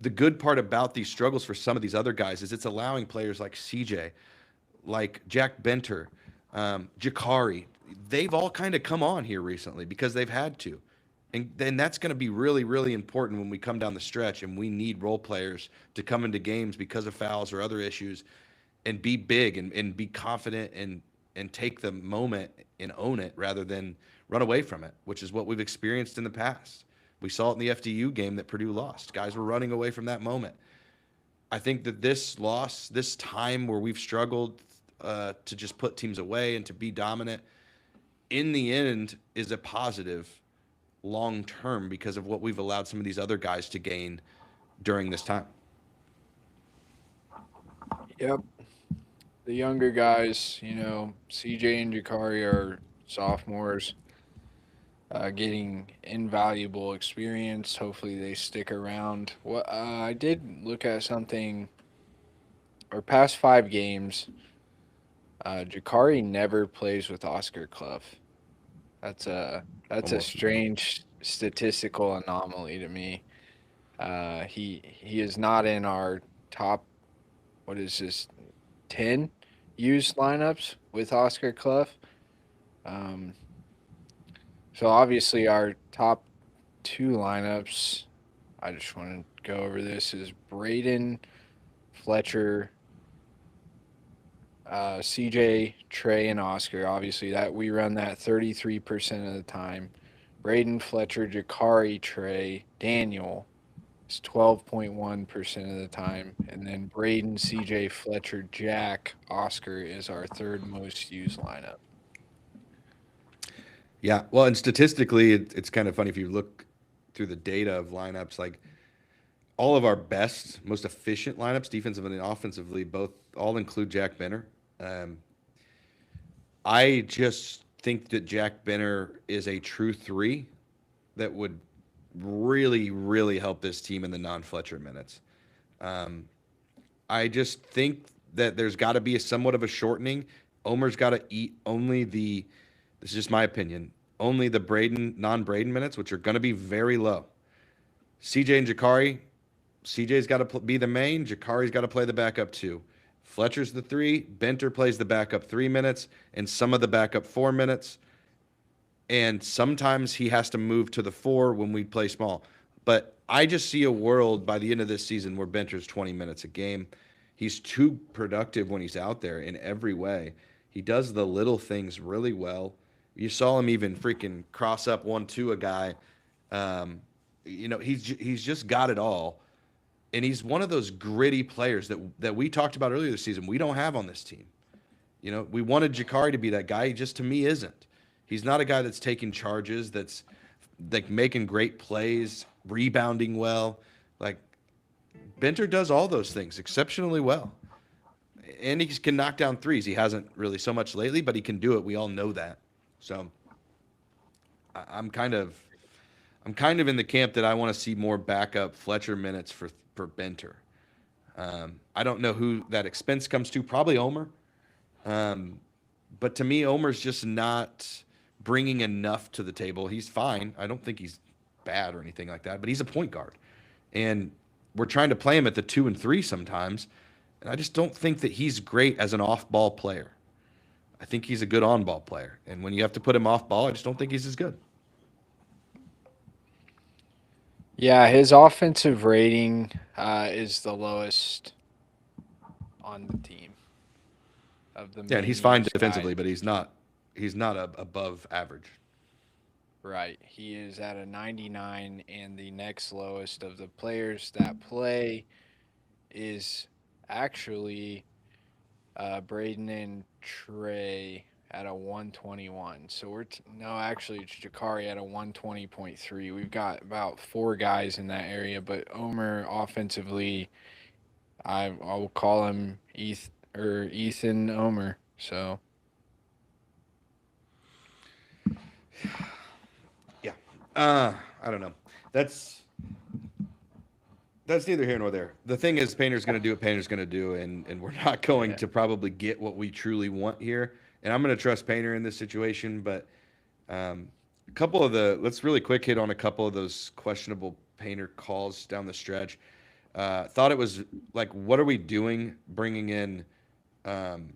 S1: the good part about these struggles for some of these other guys is it's allowing players like CJ, like Jack Benter, Jakari. They've all kind of come on here recently because they've had to. And then that's going to be really, really important when we come down the stretch and we need role players to come into games because of fouls or other issues and be big and be confident and take the moment and own it rather than run away from it, which is what we've experienced in the past. We saw it in the FDU game that Purdue lost. Guys were running away from that moment. I think that this loss, this time where we've struggled to just put teams away and to be dominant, in the end is a positive long term because of what we've allowed some of these other guys to gain during this time.
S2: Yep. The younger guys, CJ and Jakari are sophomores, getting invaluable experience. Hopefully they stick around. I did look at something. Our past 5 games, Jakari never plays with Oscar Clough. That's a strange statistical anomaly to me. He is not in our top, what is this, 10 used lineups with Oscar Clough. So obviously our top 2 lineups, I just want to go over this, is Braden, Fletcher, CJ, Trey, and Oscar. Obviously that we run that 33% of the time. Braden, Fletcher, Jakari, Trey, Daniel is 12.1% of the time. And then Braden, CJ, Fletcher, Jack, Oscar is our 3rd most used lineup.
S1: Yeah, well, and statistically, it's kind of funny if you look through the data of lineups, like all of our best, most efficient lineups, defensively and offensively, all include Jack Benner. I just think that Jack Benner is a true 3 that would really, really help this team in the non-Fletcher minutes. I just think that there's got to be somewhat of a shortening. Omer's got to eat this is just my opinion, only the non-Braden minutes, which are going to be very low. CJ and Jakari, CJ's got to be the main, Jakari's got to play the backup 2. Fletcher's the 3, Benter plays the backup 3 minutes, and some of the backup 4 minutes. And sometimes he has to move to the 4 when we play small. But I just see a world by the end of this season where Benter's 20 minutes a game. He's too productive when he's out there in every way. He does the little things really well. You saw him even freaking cross up 1-2 a guy. He's just got it all. And he's one of those gritty players that we talked about earlier this season we don't have on this team. We wanted Jakari to be that guy. He just, to me, isn't. He's not a guy that's taking charges, that's like making great plays, rebounding well. Like, Benter does all those things exceptionally well. and he can knock down threes. He hasn't really so much lately, but he can do it. We all know that. So I'm kind of in the camp that I want to see more backup Fletcher minutes for Benter. I don't know who that expense comes to. Probably Omer. But to me, Omer's just not bringing enough to the table. He's fine. I don't think he's bad or anything like that, but he's a point guard. And we're trying to play him at the 2 and 3 sometimes. And I just don't think that he's great as an off ball player. I think he's a good on ball player. And when you have to put him off ball, I just don't think he's as good.
S2: Yeah, his offensive rating is the lowest on the team of the
S1: Yeah, and
S2: main
S1: he's fine
S2: used
S1: defensively,
S2: guys.
S1: but he's not above average.
S2: Right. He is at a 99, and the next lowest of the players that play is actually Braden and Trey at a 121. So no, actually, it's Jakari at a 120.3. We've got about 4 guys in that area, but Omer offensively, I will call him Ethan Omer. So
S1: Yeah. I don't know. That's neither here nor there. The thing is, Painter's going to do what Painter's going to do, and we're not going
S2: yeah,
S1: to probably get what we truly want here. And I'm going to trust Painter in this situation, but a couple of let's really quick hit on a couple of those questionable Painter calls down the stretch. Thought it was like, what are we doing bringing in um,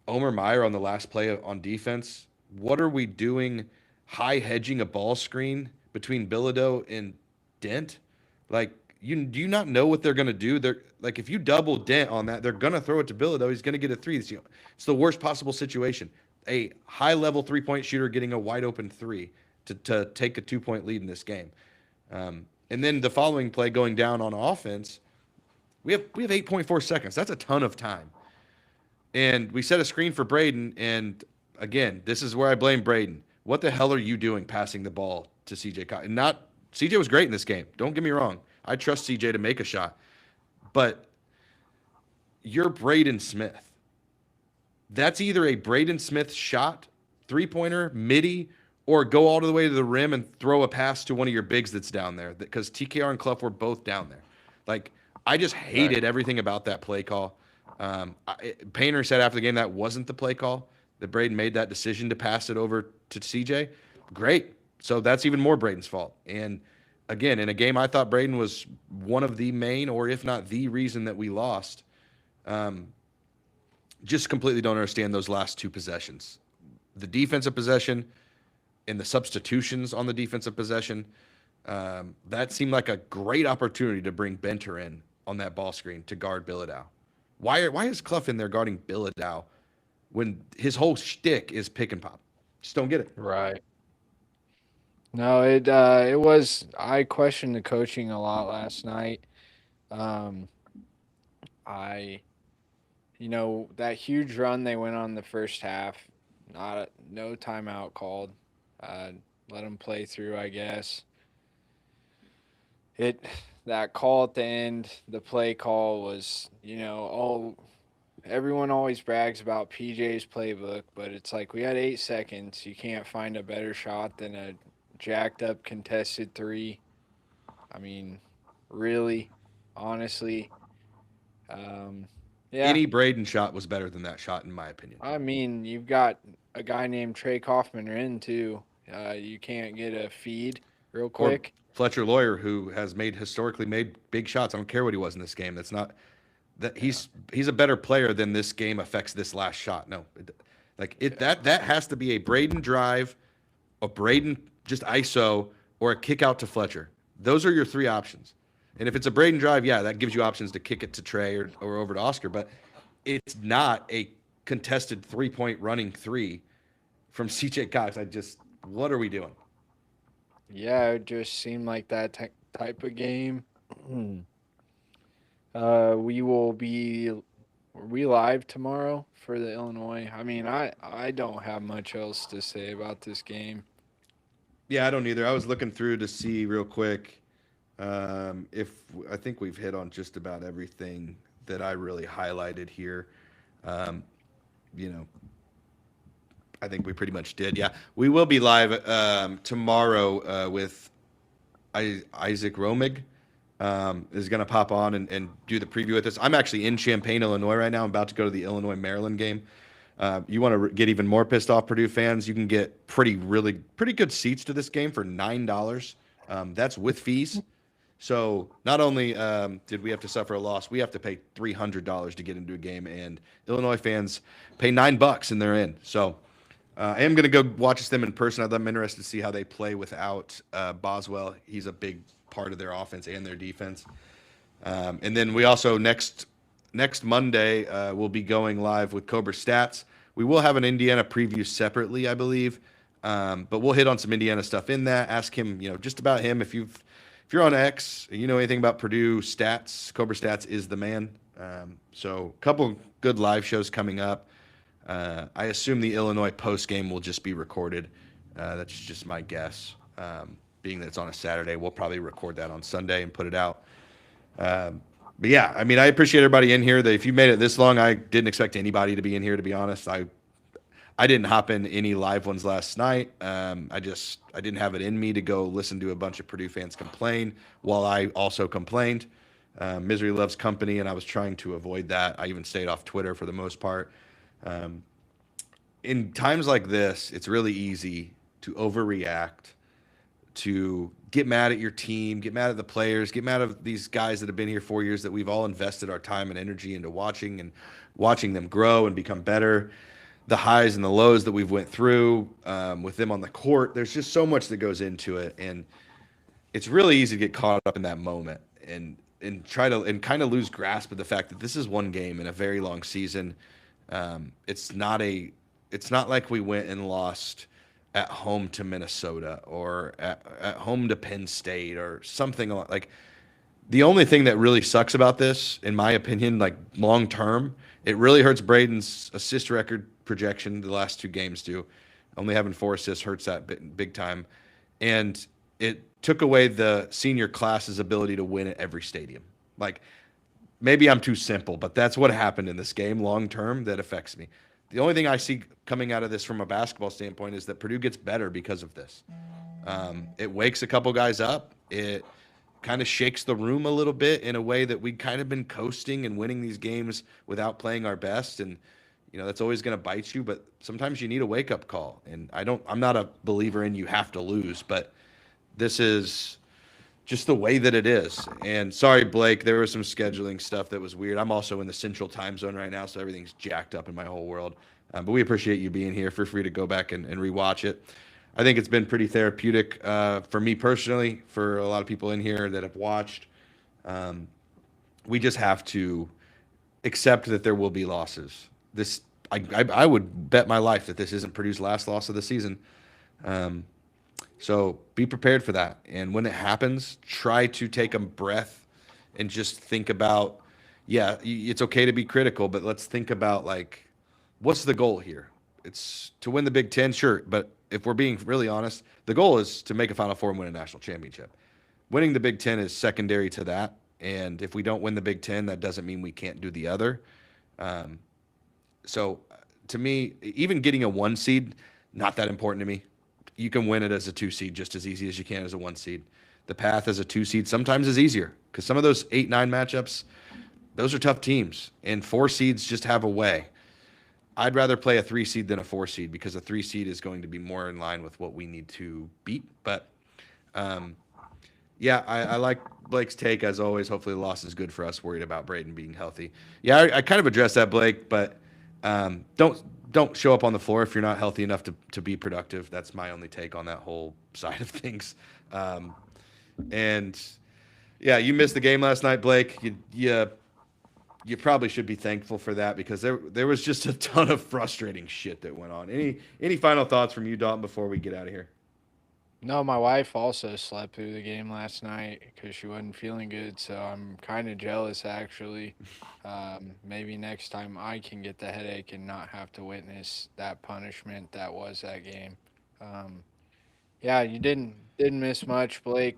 S1: Omer Meyer on the last play on defense? What are we doing high hedging a ball screen between Bilodeau and Dent? Like, do you not know what they're gonna do? They're like, if you double Dent on that, they're gonna throw it to Bilodeau. He's gonna get a three. It's the worst possible situation. A high level 3-point shooter getting a wide open three to take a 2-point lead in this game. And then the following play going down on offense, we have 8.4 seconds. That's a ton of time. And we set a screen for Braden. And again, this is where I blame Braden. What the hell are you doing passing the ball to CJ Cox? And not CJ was great in this game. Don't get me wrong. I trust CJ to make a shot. But you're Braden Smith. That's either a Braden Smith shot, 3-pointer, midi, or go all the way to the rim and throw a pass to one of your bigs that's down there. Because TKR and Clough were both down there. Like, I just hated everything about that play call. Painter said after the game that wasn't the play call, that Braden made that decision to pass it over to CJ. Great. So that's even more Braden's fault. And again, in a game I thought Braden was one of the main, or if not the reason that we lost, just completely don't understand those last 2 possessions. The defensive possession and the substitutions on the defensive possession, that seemed like a great opportunity to bring Benter in on that ball screen to guard Bilodeau. Why is Clough in there guarding Bilodeau when his whole shtick is pick and pop? Just don't get it.
S2: right. No, it was. I questioned the coaching a lot last night. Um, I that huge run they went on the first half, no timeout called. Uh, let them play through, I guess. It that call at the end, the play call was, everyone always brags about PJ's playbook, but it's like we had 8 seconds. You can't find a better shot than a jacked up contested three. I mean, really, honestly, yeah.
S1: Any Braden shot was better than that shot, in my opinion.
S2: I mean, you've got a guy named Trey Kaufman in too. You can't get a feed real
S1: Or
S2: quick.
S1: Fletcher Lawyer, who has historically made big shots. I don't care what he was in this game. That's not that he's a better player than this game affects this last shot. No, that has to be a Braden drive, a Braden just ISO, or a kick out to Fletcher. Those are your 3 options. And if it's a Braden drive, yeah, that gives you options to kick it to Trey or over to Oscar. But it's not a contested 3-point running 3 from CJ Cox. What are we doing?
S2: Yeah, it just seemed like that type of game. We will be. Are we live tomorrow for the Illinois? I mean, I don't have much else to say about this game.
S1: Yeah, I don't either. I was looking through to see real quick if I think we've hit on just about everything that I really highlighted here. Um, you know, I think we pretty much did. Yeah, we will be live tomorrow with Isaac Romig. Is going to pop on and do the preview with us. I'm actually in Champaign, Illinois right now. I'm about to go to the Illinois Maryland game. You want to get even more pissed off Purdue fans? You can get pretty good seats to this game for $9. That's with fees. So not only did we have to suffer a loss, we have to pay $300 to get into a game, and Illinois fans pay $9 and they're in. So I am going to go watch them in person. I'm interested to see how they play without Boswell. He's a big part of their offense and their defense. And then we also next Monday we'll be going live with Cobra Stats. We will have an Indiana preview separately, I believe, but we'll hit on some Indiana stuff in that. Ask him, just about him. If you're on X, you know anything about Purdue stats, Cobra Stats is the man. So a couple good live shows coming up. I assume the Illinois post game will just be recorded. That's just my guess. Being that it's on a Saturday, we'll probably record that on Sunday and put it out. But yeah, I mean, I appreciate everybody in here. That if you made it this long, I didn't expect anybody to be in here. To be honest, I didn't hop in any live ones last night. I didn't have it in me to go listen to a bunch of Purdue fans complain while I also complained. Misery loves company, and I was trying to avoid that. I even stayed off Twitter for the most part. In times like this, it's really easy to overreact, to get mad at your team, get mad at the players, get mad at these guys that have been here 4 years that we've all invested our time and energy into watching them grow and become better. The highs and the lows that we've went through with them on the court. There's just so much that goes into it, and it's really easy to get caught up in that moment and kind of lose grasp of the fact that this is one game in a very long season. It's not like we went and lost at home to Minnesota or at home to Penn State or something like. The only thing that really sucks about this, in my opinion, like long term, it really hurts Braden's assist record projection. The last two games do. Only having 4 assists hurts that big time, and it took away the senior class's ability to win at every stadium. Like, maybe I'm too simple, but that's what happened in this game long term that affects me. The only thing I see coming out of this from a basketball standpoint is that Purdue gets better because of this. It wakes a couple guys up. It kind of shakes the room a little bit in a way that we kind of been coasting and winning these games without playing our best. And, that's always going to bite you, but sometimes you need a wake up call. And I'm not a believer in you have to lose, but this is just the way that it is. And sorry, Blake, there was some scheduling stuff that was weird. I'm also in the central time zone right now, so everything's jacked up in my whole world. But we appreciate you being here. Feel free to go back and rewatch it. I think it's been pretty therapeutic for me personally, for a lot of people in here that have watched. We just have to accept that there will be losses. I would bet my life that this isn't Purdue's last loss of the season. So be prepared for that. And when it happens, try to take a breath and just think about, it's okay to be critical, but let's think about, like, what's the goal here? It's to win the Big Ten, sure. But if we're being really honest, the goal is to make a Final Four and win a national championship. Winning the Big Ten is secondary to that. And if we don't win the Big Ten, that doesn't mean we can't do the other. So to me, even getting a 1 seed, not that important to me. You can win it as a 2 seed just as easy as you can as a 1 seed. The path as a 2 seed sometimes is easier because some of those 8-9 matchups, those are tough teams, and 4 seeds just have a way. I'd rather play a 3 seed than a 4 seed because a 3 seed is going to be more in line with what we need to beat. But I like Blake's take as always. Hopefully the loss is good for us, worried about Braden being healthy. Yeah, I kind of addressed that, Blake, but don't show up on the floor if you're not healthy enough to be productive. That's my only take on that whole side of things. And yeah, you missed the game last night, Blake. You probably should be thankful for that because there was just a ton of frustrating shit that went on. Any final thoughts from you, Dalton, before we get out of here?
S2: No, my wife also slept through the game last night because she wasn't feeling good. So I'm kind of jealous, actually. Maybe next time I can get the headache and not have to witness that punishment that was that game. Yeah, you didn't miss much, Blake.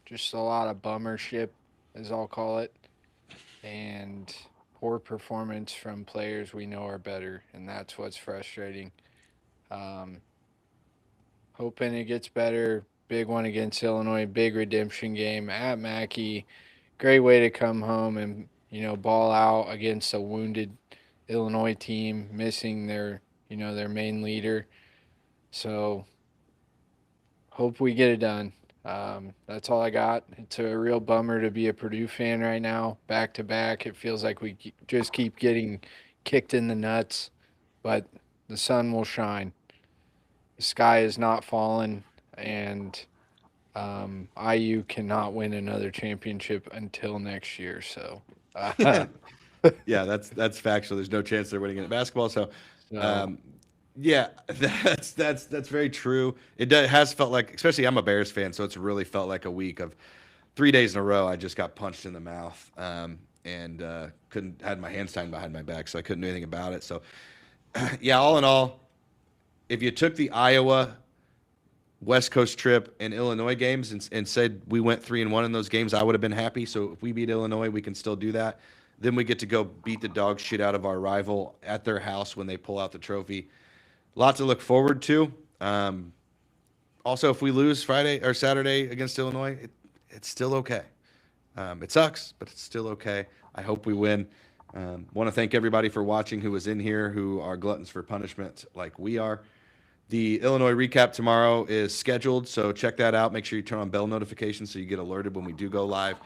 S2: Just a lot of bummership, as I'll call it. and poor performance from players we know are better, and that's what's frustrating. Um, Hoping it gets better. Big one against Illinois, big redemption game at Mackey. Great way to come home and ball out against a wounded Illinois team, missing their main leader. So hope we get it done. That's all I got. It's a real bummer to be a Purdue fan right now, back to back. It feels like we just keep getting kicked in the nuts, but the sun will shine. The sky is not fallen, and IU cannot win another championship until next year. So,
S1: Yeah, that's factual. There's no chance they're winning it at basketball. So,
S2: so
S1: um, yeah, that's very true. Has felt like, especially I'm a Bears fan, so it's really felt like a week of 3 days in a row. I just got punched in the mouth, and couldn't had my hands tied behind my back, so I couldn't do anything about it. So, yeah, all in all, if you took the Iowa West Coast trip and Illinois games and said we went 3-1 in those games, I would have been happy. So if we beat Illinois, we can still do that. Then we get to go beat the dog shit out of our rival at their house when they pull out the trophy. Lots to look forward to. Also, if we lose Friday or Saturday against Illinois, it's still okay. It sucks, but it's still okay. I hope we win. Want to thank everybody for watching who was in here, who are gluttons for punishment like we are. The Illinois recap tomorrow is scheduled, so check that out. Make sure you turn on bell notifications so you get alerted when we do go live.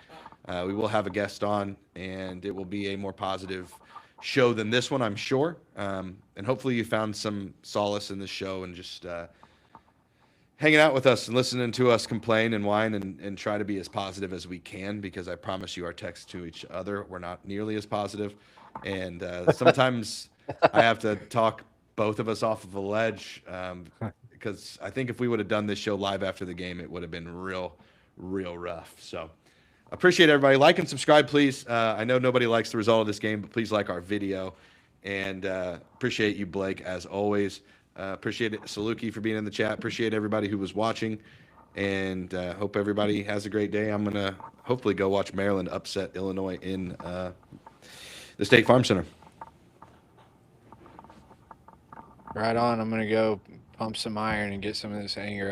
S1: We will have a guest on, and it will be a more positive show than this one, I'm sure. And hopefully you found some solace in this show and just hanging out with us and listening to us complain and whine and try to be as positive as we can, because I promise you our texts to each other, we're not nearly as positive. And sometimes I have to talk both of us off of a ledge, because I think if we would have done this show live after the game, it would have been real rough. So appreciate everybody. Like and subscribe, please. I know nobody likes the result of this game, but please like our video. And appreciate you, Blake, as always. Appreciate it, Saluki, for being in the chat. Appreciate everybody who was watching. And hope everybody has a great day. I'm going to hopefully go watch Maryland upset Illinois in the State Farm Center.
S2: right on. I'm gonna go pump some iron and get some of this anger out.